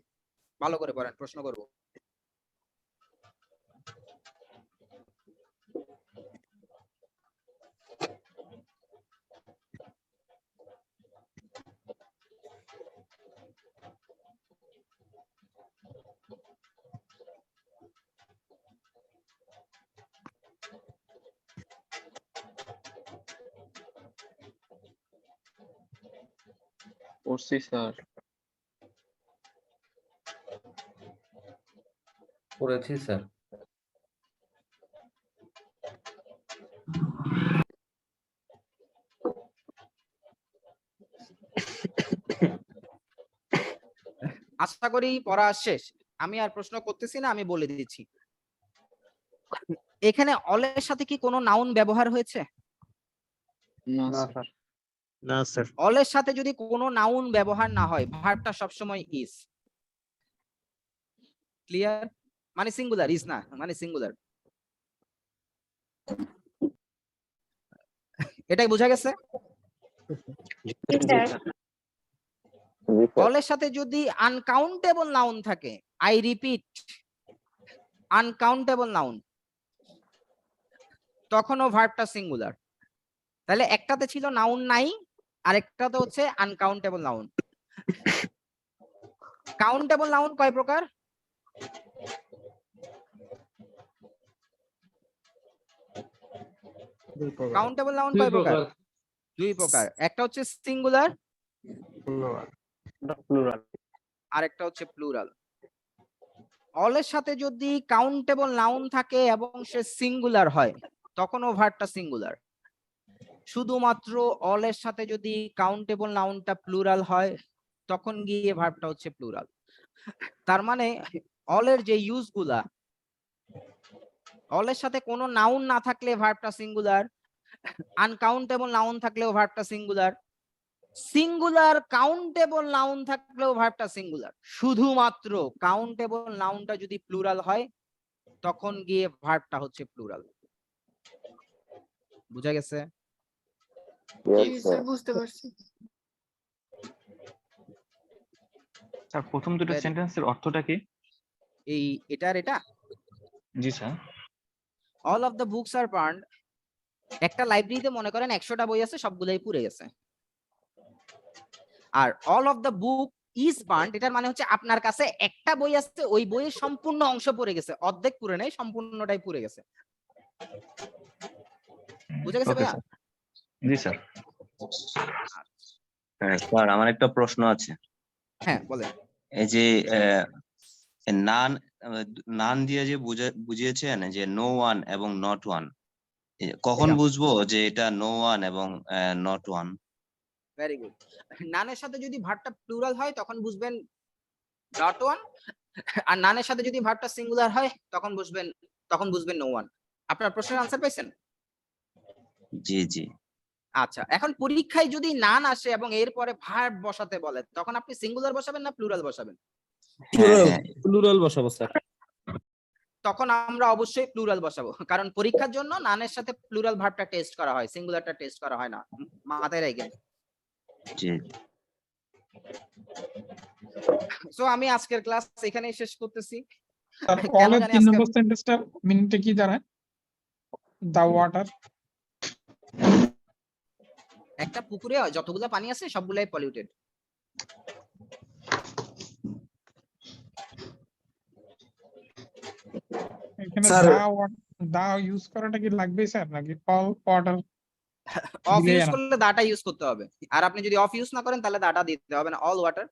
ভালো করে পড়েন, প্রশ্ন করব। পড়ছি স্যার পড়েছি স্যার। আশা করি পড়া শেষ। আমি আর প্রশ্ন করতেছি না, আমি বলে দিচ্ছি। এখানে অলের সাথে কি কোনো নাউন ব্যবহার হয়েছে? না স্যার না স্যার অলের সাথে যদি কোনো নাউন ব্যবহার না হয়, ভার্বটা সবসময় ইজ। ক্লিয়ার? মানে সিঙ্গুলার, ইজ না মানে সিঙ্গুলার। এটাই বোঝা গেছে? অলের সাথে যদি আনকাউন্টেবল নাউন থাকে, আই রিপিট আনকাউন্টেবল নাউন, তখনও ভার্বটা সিঙ্গুলার। তাহলে একটাতে ছিল নাউন নাই, আরেকটাতে হচ্ছে আনকাউন্টেবল নাউন। কাউন্টেবল নাউন কয় প্রকার? কাউন্টেবল নাউন কয় প্রকার? দুই প্রকার। একটা হচ্ছে সিঙ্গুলার, প্লুরাল আর একটা হচ্ছে প্লুরাল। অলের সাথে যদি কাউন্টেবল নাউন থাকে এবং সে সিঙ্গুলার হয়, তখনও ভার্বটা সিঙ্গুলার। শুধুমাত্র অলের সাথে যদি কাউন্টেবল নাউনটা প্লুরাল হয়, তখন গিয়ে ভার্বটা হচ্ছে প্লুরাল। তার মানে অলের যে ইউজ গুলা, অলের সাথে কোনো নাউন না থাকলে ভার্বটা সিঙ্গুলার, আনকাউন্টেবল নাউন থাকলেও ভার্বটা সিঙ্গুলার, সিঙ্গুলার কাউন্টেবল নাউন থাকলেও ভার্বটা সিঙ্গুলার, শুধুমাত্র কাউন্টেবল নাউনটা যদি প্লুরাল হয় তখন গিয়ে ভার্বটা হচ্ছে প্লুরাল। বুঝা গেছে? বুঝতে পারছি। স্যার প্রথম দুটো Very- সেন্টেন্সের অর্থটা কি? এটা জি স্যার। All of the books are burned, একটা লাইব্রেরিতে মনে করেন 100টা বই আছে, সবগুলাই পুড়ে গেছে। আর all of the book is burned, এটার মানে হচ্ছে আপনার কাছে একটা বই আছে, ওই বইয়ের সম্পূর্ণ অংশ পুড়ে গেছে, অর্ধেক পুড়ে নাই, সম্পূর্ণটাই পুড়ে গেছে। বুঝা গেছে ওকে ভাইয়া? স্যার। জি স্যার। হ্যাঁ স্যার, আমার একটা প্রশ্ন আছে। হ্যাঁ বলেন। এই যে নান নান দিয়ে যে বুঝিয়েছেন যে নো ওয়ান এবং নট ওয়ান, কখন এটা। বুঝবো যে এটা নো ওয়ান এবং নট ওয়ান? Very good. নানের সাথে যদি ভার্বটা প্লুরাল হয় তখন বুঝবেন নট ওয়ান, আর নানের সাথে যদি ভার্বটা সিঙ্গুলার হয় তখন বুঝবেন নো ওয়ান। আপনার প্রশ্নের আনসার পাইছেন? জি জি। আচ্ছা, এখন পরীক্ষায় যদি নান আসে এবং এরপরে ভার্ব বসাতে বলে তখন আপনি সিঙ্গুলার বসাবেন না প্লুরাল বসাবেন? প্লুরাল বসাবো স্যার। তখন আমরা অবশ্যই প্লুরাল বসাবো, কারণ পরীক্ষার জন্য নানের সাথে প্লুরাল ভার্বটা টেস্ট করা হয়, সিঙ্গুলারটা টেস্ট করা হয় না। মাথায় রাখবেন। জি। সো আমি আজকের ক্লাস এখানেই শেষ করতেছি। কেন জানি 3 নম্বর সেন্টেন্সটা মিনিটে কি জানেন? The water. একটা পুকুরে যতগুলো পানি আছে সবগুলাই পলিউটেড। এখানে দা ইউজ করাটা কি লাগবে স্যার, নাকি অল ওয়াটার? অফ ইউজ করলে দাটা ইউজ করতে হবে, আর আপনি যদি অফ ইউজ না করেন তাহলে দাটা দিতে হবে না, all water.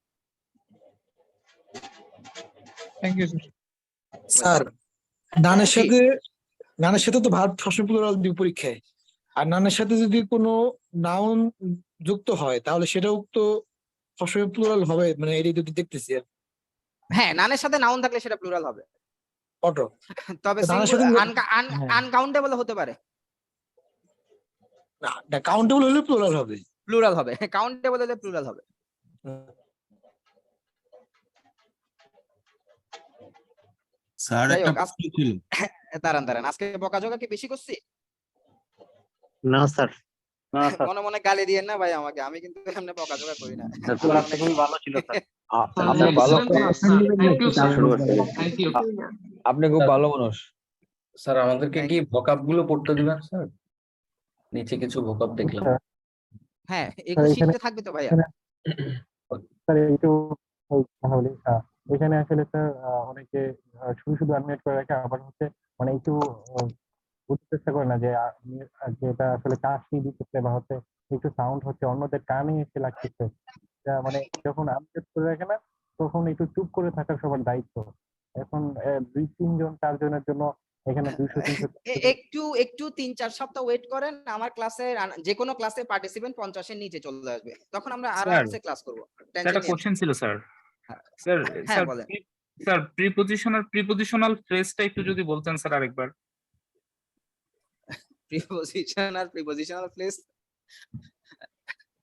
Thank you sir. Sir নানের সাথে তো ভার্ব সবসময় প্লুরাল দিই পরীক্ষায়, আর নানের সাথে যদি কোনো নাউন যুক্ত হয় তাহলে সেটাও তো সবসময় প্লুরাল হবে, মানে এটাই তো দেখতেছি। হ্যাঁ, নানের সাথে নাউন থাকলে সেটা প্লুরাল হবে অটো, তবে নানের সাথে আনকাউন্টেবল হতে পারে। না, কাউন্টেবল হলে প্লুরাল হবে। প্লুরাল হবে, কাউন্টেবল হলে প্লুরাল হবে। স্যার একটা প্রশ্ন ছিল। দাঁড়ান, আজকে বকাঝকা কি বেশি করছি? না স্যার, মনে মনে গালি দিয়েন না ভাই আমাকে, আমি কিন্তু এমনি বকাঝকা করি না। খুবই ভালো ছিল স্যার। আপনি খুব ভালো মানুষ স্যার। আমাদেরকে কি ভোকাব গুলো পড়তে দিবেন স্যার? নিচে কিছু ভোকাব দেখলাম। হ্যাঁ, এগুলো শিখতে থাকবে তো ভাইয়া। স্যার একটু তাহলে এখানে আসলে স্যার অনেকে শুধু আনমিউট করে রাখে, আবার হচ্ছে মানে একটু বুঝতে চেষ্টা করে না যে এটা আসলে কাশি দিতেছে বা হচ্ছে একটু সাউন্ড হচ্ছে অন্যদের কানে এসে লাগতেছে। মানে যখন আনমিউট করে রাখে না তখন একটু চুপ করে থাকার সবার দায়িত্ব। এখন 2-3 জন 4 জনের জন্য এখানে 200-300 একটু 3-4 সপ্তাহ ওয়েট করেন, আমার ক্লাসে যে কোনো ক্লাসে পার্টিসিপেন্ট 50 এর নিচে চলে আসবে, তখন আমরা আরামসে ক্লাস করব। একটা কোশ্চেন ছিল স্যার। স্যার হ্যাঁ বলেন। স্যার প্রিপজিশনাল ফ্রেজটা একটু যদি বলতেন স্যার আরেকবার। প্রিপজিশনাল ফ্রেজ,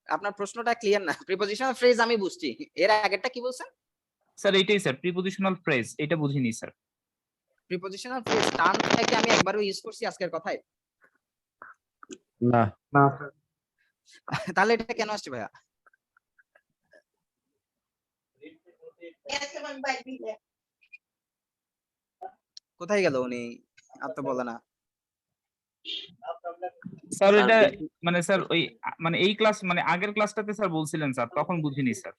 আপনার প্রশ্নটা ক্লিয়ার না। প্রিপজিশনাল ফ্রেজ আমি বুঝছি, এর আগেরটা কি বলছেন? স্যার এইটাই স্যার, প্রিপজিশনাল ফ্রেজ, এটা বুঝিনি স্যার। প্রিপজিশনাল ফ্রেজ টার্মটা কি আমি একবারও ইউজ করছি আজকের কথায়? না তাহলে এটা কেন আসছে ভাইয়া? কোথায় গেল উনি? আর তো বলে না স্যার। এটা মানে স্যার ওই মানে এই ক্লাস মানে আগের ক্লাসটাতে স্যার বলছিলেন স্যার, তখন বুঝিনি স্যার।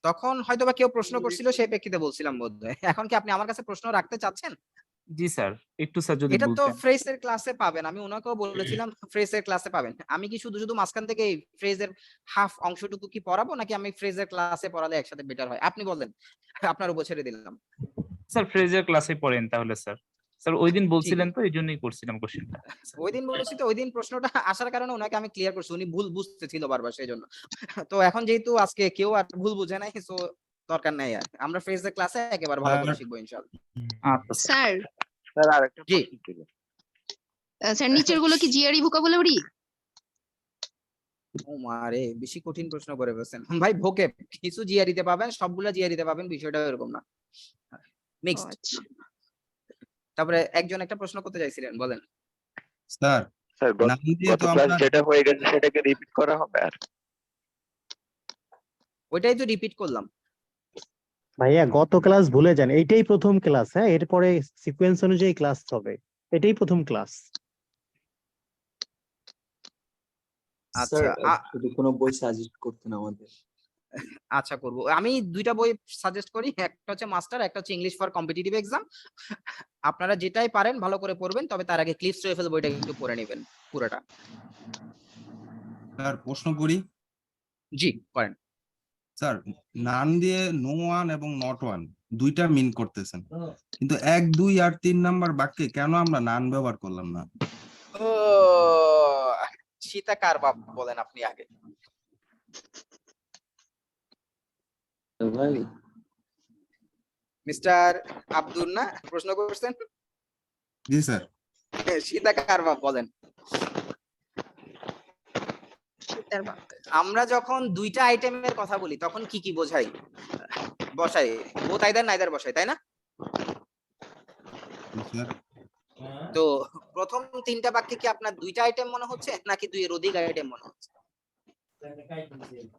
তখন হয়তোবা কেউ প্রশ্ন করছিল সেই প্রেক্ষিতে বলছিলাম বোধহয়। এখন কি আপনি আমার কাছে প্রশ্ন রাখতে চাচ্ছেন? জি স্যার, একটু স্যার যদি এটা তো বলতেন। ফ্রেজের ক্লাসে পাবেন, আমি ওনাকেও বলেছিলাম ফ্রেজের ক্লাসে পাবেন। আমি কি শুধু মাঝখান থেকে এই ফ্রেজের হাফ অংশটুকু কি পড়াবো, নাকি আমি ফ্রেজের ক্লাসে পড়ালে একসাথে বেটার হয়? আপনি বলেন, আপনার উপর ছেড়ে দিলাম। স্যার ফ্রেজের ক্লাসে পড়েন তাহলে স্যার। স্যার ওই দিন বলছিলেন তো, এই জন্যই করছিলাম কোশ্চেনটা। ওই দিন বলেছি তো, ওই দিন প্রশ্নটা আসার কারণে ওনাকে আমি ক্লিয়ার করছি, উনি ভুল বুঝতেছিল বারবার, সেই জন্য। তো এখন যেহেতু আজকে কেউ আর ভুল বুঝে নাই, সো দরকার নাই আর, আমরা ফ্রেজের ক্লাসে একেবারে ভালো করে শিখবো ইনশাআল্লাহ। স্যার আরেকটা স্যার নিচের গুলো কি জিআরই ভোকাবুলারি? ও মারে, বেশি কঠিন প্রশ্ন করে ফেলছেন ভাই। ভোকে কিছু জিআরিতে পাবেন, সবগুলা জিআরিতে পাবেন, বিষয়টা এরকম না, মিক্সড। তারপরে একজন একটা প্রশ্ন করতে চাইছিলেন, বলেন। স্যার স্যার নাম দিয়ে গত তো ক্লাস আমরা যেটা হয়ে গেছে সেটাকে রিপিট করা হবে আর ওইটাই তো রিপিট করলাম। ভাইয়া গত ক্লাস ভুলে যান, এইটাই প্রথম ক্লাস। হ্যাঁ, এরপরে সিকোয়েন্স অনুযায়ী ক্লাস হবে, এটাই প্রথম ক্লাস। আচ্ছা যদি কোনো বই সাজেস্ট করতেন আমাদের। আচ্ছা করব, আমি দুইটা বই সাজেস্ট করি, একটা হচ্ছে মাস্টার, একটা হচ্ছে ইংলিশ ফর কম্পিটিটিভ এক্সাম। আপনারা যেটাই পারেন ভালো করে পড়বেন, তবে তার আগে ক্লিপস টোয়েফেল বইটা একটু পড়ে নেবেন পুরোটা। স্যার প্রশ্ন করি। জি করেন। স্যার নান দিয়ে নো ওয়ান এবং নট ওয়ান দুইটা মিন করতেছেন, কিন্তু 1, 2 আর 3 নাম্বার বাক্যে কেন আমরা নান ব্যবহার করলাম না? ও সীতা কার বাপ বলেন আপনি আগে। ভাই মিস্টার আব্দুল না প্রশ্ন করছেন? জি স্যার। সীতা কার বাপ বলেন। আমরা যখন দুইটা আইটেমের কথা বলি তখন কি কি বোঝাই? বসাই, বোথ আইদার নাইদার বসাই, তাই না? তো প্রথম তিনটা বাক্যে কি আপনার দুইটা আইটেম মনে হচ্ছে নাকি দুইয়ের অধিক আইটেম মনে হচ্ছে?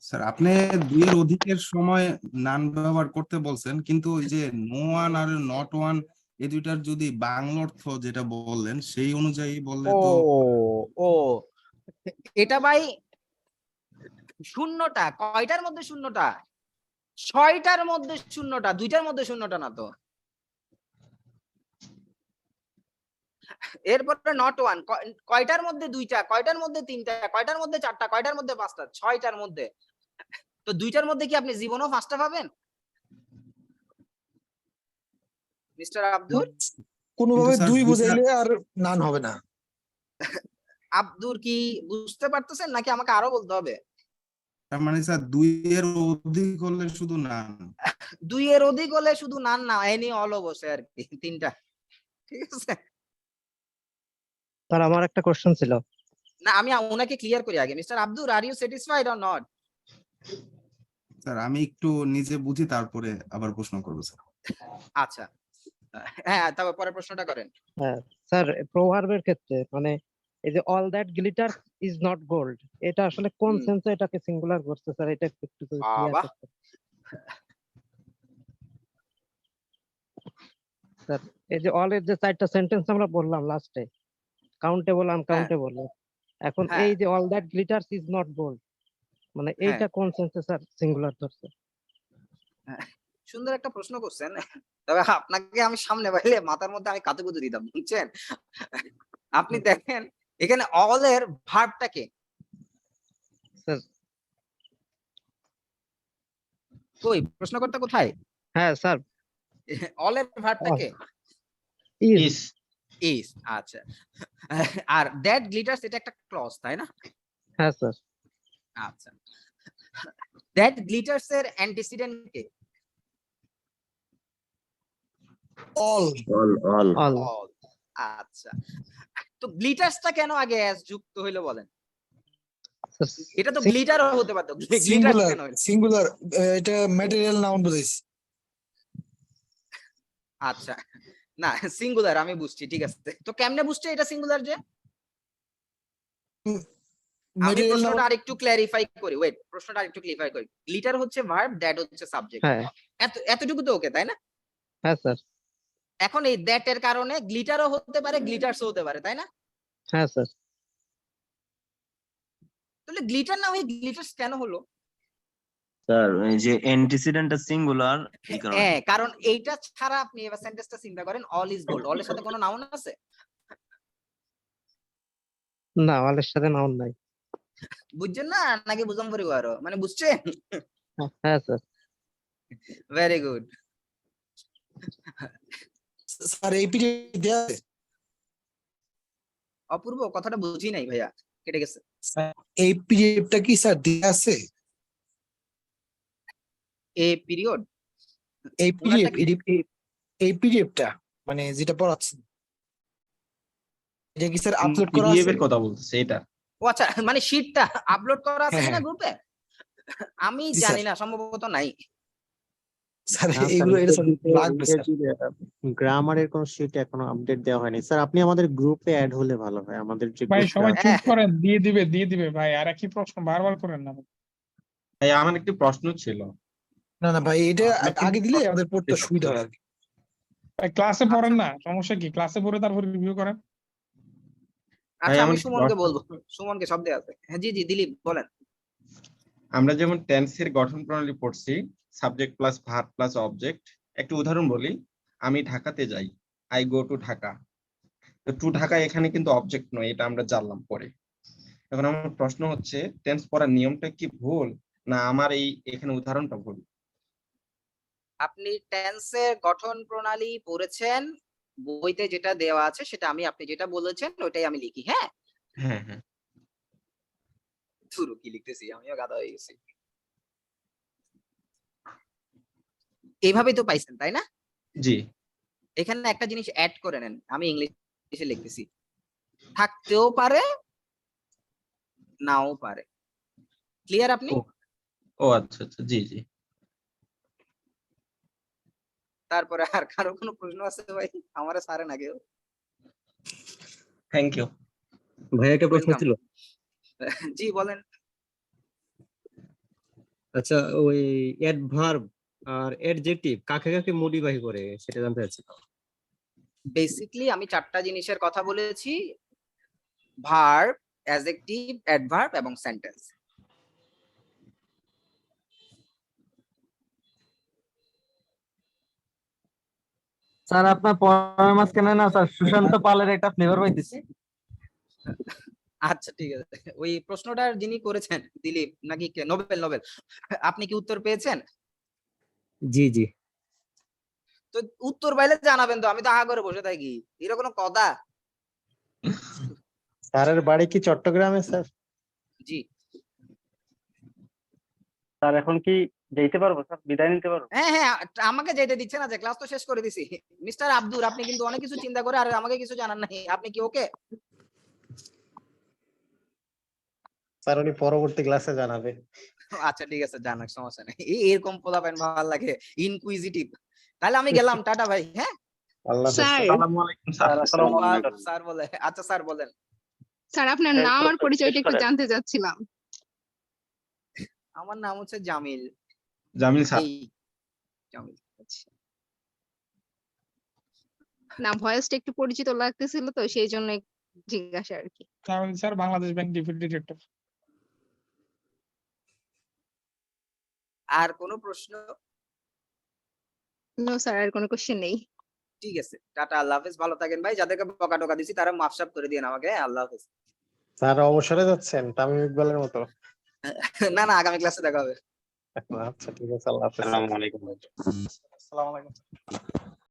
স্যার আপনি 2 এর অধিকের সময় নান ব্যবহার করতে বলছেন, কিন্তু ওই যে নো ওয়ান আর নট ওয়ান এই দুইটার যদি বাংলা অর্থ যেটা বললেন সেই অনুযায়ী বললে ও তো। ও এটা ভাই শূন্যটা কয়টার মধ্যে শূন্যটা? 6টার মধ্যে শূন্যটা, 2টার মধ্যে শূন্যটা না তো। এরপরে নট ওয়ান কয়টার মধ্যে 2টা, কয়টার মধ্যে 3টা, কয়টার মধ্যে 4টা, কয়টার মধ্যে 5টা? 6টার মধ্যে। তো 2টার মধ্যে কি আপনি জীবনও 5টা পাবেন মিস্টার আব্দুল? কোনোভাবে দুই বুঝাইলে আর নান হবে না। আব্দুল কি বুঝতে পারতেছেন নাকি আমাকে আরো বলতে হবে? তার মানে স্যার 2 এর অধিক হলে শুধু নান, 2 এর অধিক হলে শুধু নান না, এনি অল বসে আর কি, 3টা। ঠিক আছে স্যার আমার একটা কোশ্চেন ছিল। না, আমি ওনাকে ক্লিয়ার করি আগে। Mister Abdul, are you satisfied or not? Sir আমি একটু নিজে বুঝি তারপরে আবার প্রশ্ন করবো স্যার। আচ্ছা হ্যাঁ, তারপর পরের প্রশ্নটা করেন। হ্যাঁ স্যার, প্রভার্বের ক্ষেত্রে মানে এই যে all that glitter is not gold, এটা আসলে কোন সেন্সে এটাকে সিঙ্গুলার করছে স্যার? এটা একটু ক্লিয়ার বাহ, করতে স্যার। এই যে অল এর যে 4টা সেন্টেন্স আমরা বললাম লাস্টে, কাউন্টেবল আনকাউন্টেবল, এখন এই যে all that glitters is not gold, মানে এইটা কোন সেন্সে স্যার সিঙ্গুলার ধরছে? সুন্দর একটা প্রশ্ন করছেন, তবে আপনাকে আমি সামনে পাইলে মাথার মধ্যে আমি কাতুকুতু দিতাম, বুঝছেন? আপনি দেখেন এখানে অল এর ভার্বটাকে কই, প্রশ্নকর্তা কোথায়? হ্যাঁ স্যার, অল এর ভার্বটাকে ইজ। ইজ। আচ্ছা, আর দ্যাট গ্লিটারস এটা একটা ক্লজ, তাই না? হ্যাঁ স্যার। আচ্ছা, দ্যাট গ্লিটারস এর অ্যান্টিসিডেন্ট কে? অল। অল আচ্ছা, তো গ্লিটারসটা কেন আগে অ্যাস যুক্ত হইলো বলেন? এটা তো গ্লিটারও হতে পারতো, গ্লিটার সিঙ্গুলার কেন হইলো? সিঙ্গুলার, এটা ম্যাটেরিয়াল নাউন বোঝাইছে। আচ্ছা না, সিঙ্গুলার আমি বুঝছি, ঠিক আছে। তো কেমনে বুঝছে এটা সিঙ্গুলার যে? আমি প্রশ্নটা আরেকটু ক্ল্যারিফাই করি, ওয়েট, প্রশ্নটা আরেকটু ক্লিয়ার করি। গ্লিটার হচ্ছে ভার্ব, দ্যাট হচ্ছে সাবজেক্ট, হ্যাঁ এতটুকু তো ওকে, তাই না? হ্যাঁ স্যার। এখন এই দ্যাট এর কারণে গ্লিটারও হতে পারে, গ্লিটারসও হতে পারে, তাই না? হ্যাঁ স্যার। তাহলে গ্লিটার না হয়ে গ্লিটারস কেন হলো? স্যার এই যে অ্যান্টিসিডেন্টটা সিঙ্গুলার এই কারণে। হ্যাঁ, কারণ এইটা ছাড়া আপনি এবার সেন্টেন্সটা চিন্তা করেন, অল ইজ গোল্ড, অলের সাথে কোনো নাউন আছে? না, অলের সাথে নাউন নাই। বুঝছেন না নাকি বুঝাম পড়িব আরো, মানে বুঝছেন? হ্যাঁ স্যার। Very good. স্যার এই পিরিয়ড দেয়া আছে? অপূর্ব, কথাটা বুঝি নাই ভাইয়া, কেটে গেছে। এই পিরিয়ডটা কি স্যার দেয়া আছে? এই পিরিয়ড, এই পিরিয়ডটা মানে যেটা পড়াচ্ছেন, এটা কি স্যার আপলোড করা আছে? পিডিএফ এর কথা বলতেছে এটা। ও আচ্ছা, মানে শিটটা আপলোড করা আছে হ্যাঁ, কিনা হ্যাঁ। গ্রুপে? আমি জি, জানি স্যার। না, সম্ভবত নাই। স্যার না স্যার, এগুলো এটা স্যার লাগবে স্যার। গ্রামারের কোন শিট এখনো আপডেট দেওয়া হয়নি স্যার। আপনি আমাদের গ্রুপে অ্যাড হলে ভালো হয়, আমাদের যে ভাই গ্রুপটা সবাই আছে। চুপ করেন, দিয়ে দিবে ভাই। আর একই প্রশ্ন বারবার করেন না। ভাই আমার একটি প্রশ্ন ছিল। না না ভাই, এটা আমরা কিন্তু আগে দিলে আমাদের পড়তে সুবিধা হয় আর কি। ভাই ক্লাসে পড়েন না, সমস্যা কি? ক্লাসে পড়ে তারপর রিভিউ করেন। আচ্ছা, আমি আমার সুমনকে প্রশ্ন- বলবো, সুমনকে সব দেওয়া আছে। হ্যাঁ, জি দিলীপ বলেন। আমরা যেমন টেন্সের গঠন প্রণালী পড়ছি, subject plus verb plus object. একটু উদাহরণ বলি, আমি ঢাকাতে যাই, আই গো টু ঢাকা। তো টু ঢাকা এখানে কিন্তু অবজেক্ট নয়, এটা আমরা জানলাম পরে। এখন আমার প্রশ্ন হচ্ছে, টেন্স পড়ার নিয়মটা কি ভুল, না আমার এখানে উদাহরণটা ভুল? আপনি টেন্সের গঠন প্রণালী পড়েছেন, বইতে যেটা দেওয়া আছে সেটা আমি, আপনি যেটা বলেছেন ওইটাই আমি লিখি। হ্যাঁ, হ্যাঁ হ্যাঁ। শুরু কি লিখতেছি, আমিও গাধা হয়ে গেছি। এইভাবেই তো পাইছেন, তাই না? জি। এখানে একটা জিনিস অ্যাড করে নেন, আমি ইংলিশে লিখতেছি। থাকতেও পারে, নাও পারে। ক্লিয়ার আপনি? ও আচ্ছা আচ্ছা, জি জি। তারপরে আর কারো কোনো প্রশ্ন আছে ভাই? আমারে সারে না কেউ। Thank you. ভাই একটা প্রশ্ন Welcome. ছিল। জি বলেন। আচ্ছা, ওই অ্যাডভার্ব আর অ্যাডজেক্টিভ কাকে কাকে মডিফাই করে সেটা জানতে চাচ্ছি। বেসিক্যালি আমি চারটা জিনিসের কথা বলেছি: ভার্ব, অ্যাডজেক্টিভ, অ্যাডভার্ব এবং সেন্টেন্স। স্যার আপনার পড়ার মাঝখানে না স্যার সুশান্ত পালের একটা ফ্লেভার পাইতেছি। আচ্ছা ঠিক আছে, ওই প্রশ্নটার যিনি করেছেন দিলীপ নাকি কে? নোবেল, আপনি কি উত্তর পেয়েছেন? জি জি। তো উত্তর পাইলে জানাবেন তো, আমি তো আহা করে বসে থাকি, এর কোনো কথা? স্যারের বাড়ি কি চট্টগ্রামে স্যার? জি। স্যার এখন কি যেতে পারবো স্যার, বিদায় নিতে পারবো? হ্যাঁ হ্যাঁ, আমাকে যেটা দিচ্ছে না যে, ক্লাস তো শেষ করে দিছি। মিস্টার আব্দুর, আপনি কিন্তু অনেক কিছু চিন্তা করে আর আমাকে কিছু জানান নাই। আপনি কি ওকে? স্যার উনি পরবর্তী ক্লাসে জানাবে। আচ্ছা ঠিক আছে, জানাক, সমস্যা নেই। এরকম পোলাপাইন ভালো লাগে, ইনকুইজিটিভ। তাহলে আমি গেলাম, টাটা ভাই। হ্যাঁ, আল্লাহ হাফেজ। আসসালামু আলাইকুম স্যার। স্যার বলে, আচ্ছা স্যার বলেন। স্যার আপনার নাম আর পরিচয়টা একটু জানতে চাচ্ছিলাম। আমার নাম হচ্ছে জামিল। জামিল স্যার। এই জামিল। আচ্ছা। না, ভয়েসটা একটু পরিচিত লাগতেছিল তো সেই জন্য জিজ্ঞাসা আর কি। Jamil sir, Bangladesh bank deputy director. আর কোনো প্রশ্ন? নো স্যার, আর কোনো কোশ্চেন নেই। ঠিক আছে, টাটা, আল্লাহ হাফেজ। ভালো থাকেন ভাই। যাদেরকে বকা টকা দিছি তারা মাফ সাফ করে দিয়েন আমাকে। আল্লাহ হাফেজ। স্যার অবসরে যাচ্ছেন তামিম ইকবালের মতো? না না, আগামী ক্লাসে দেখা হবে। আচ্ছা ঠিক আছে, আল্লাহ হাফেজ। আসসালামু আলাইকুম। আসসালামু আলাইকুম।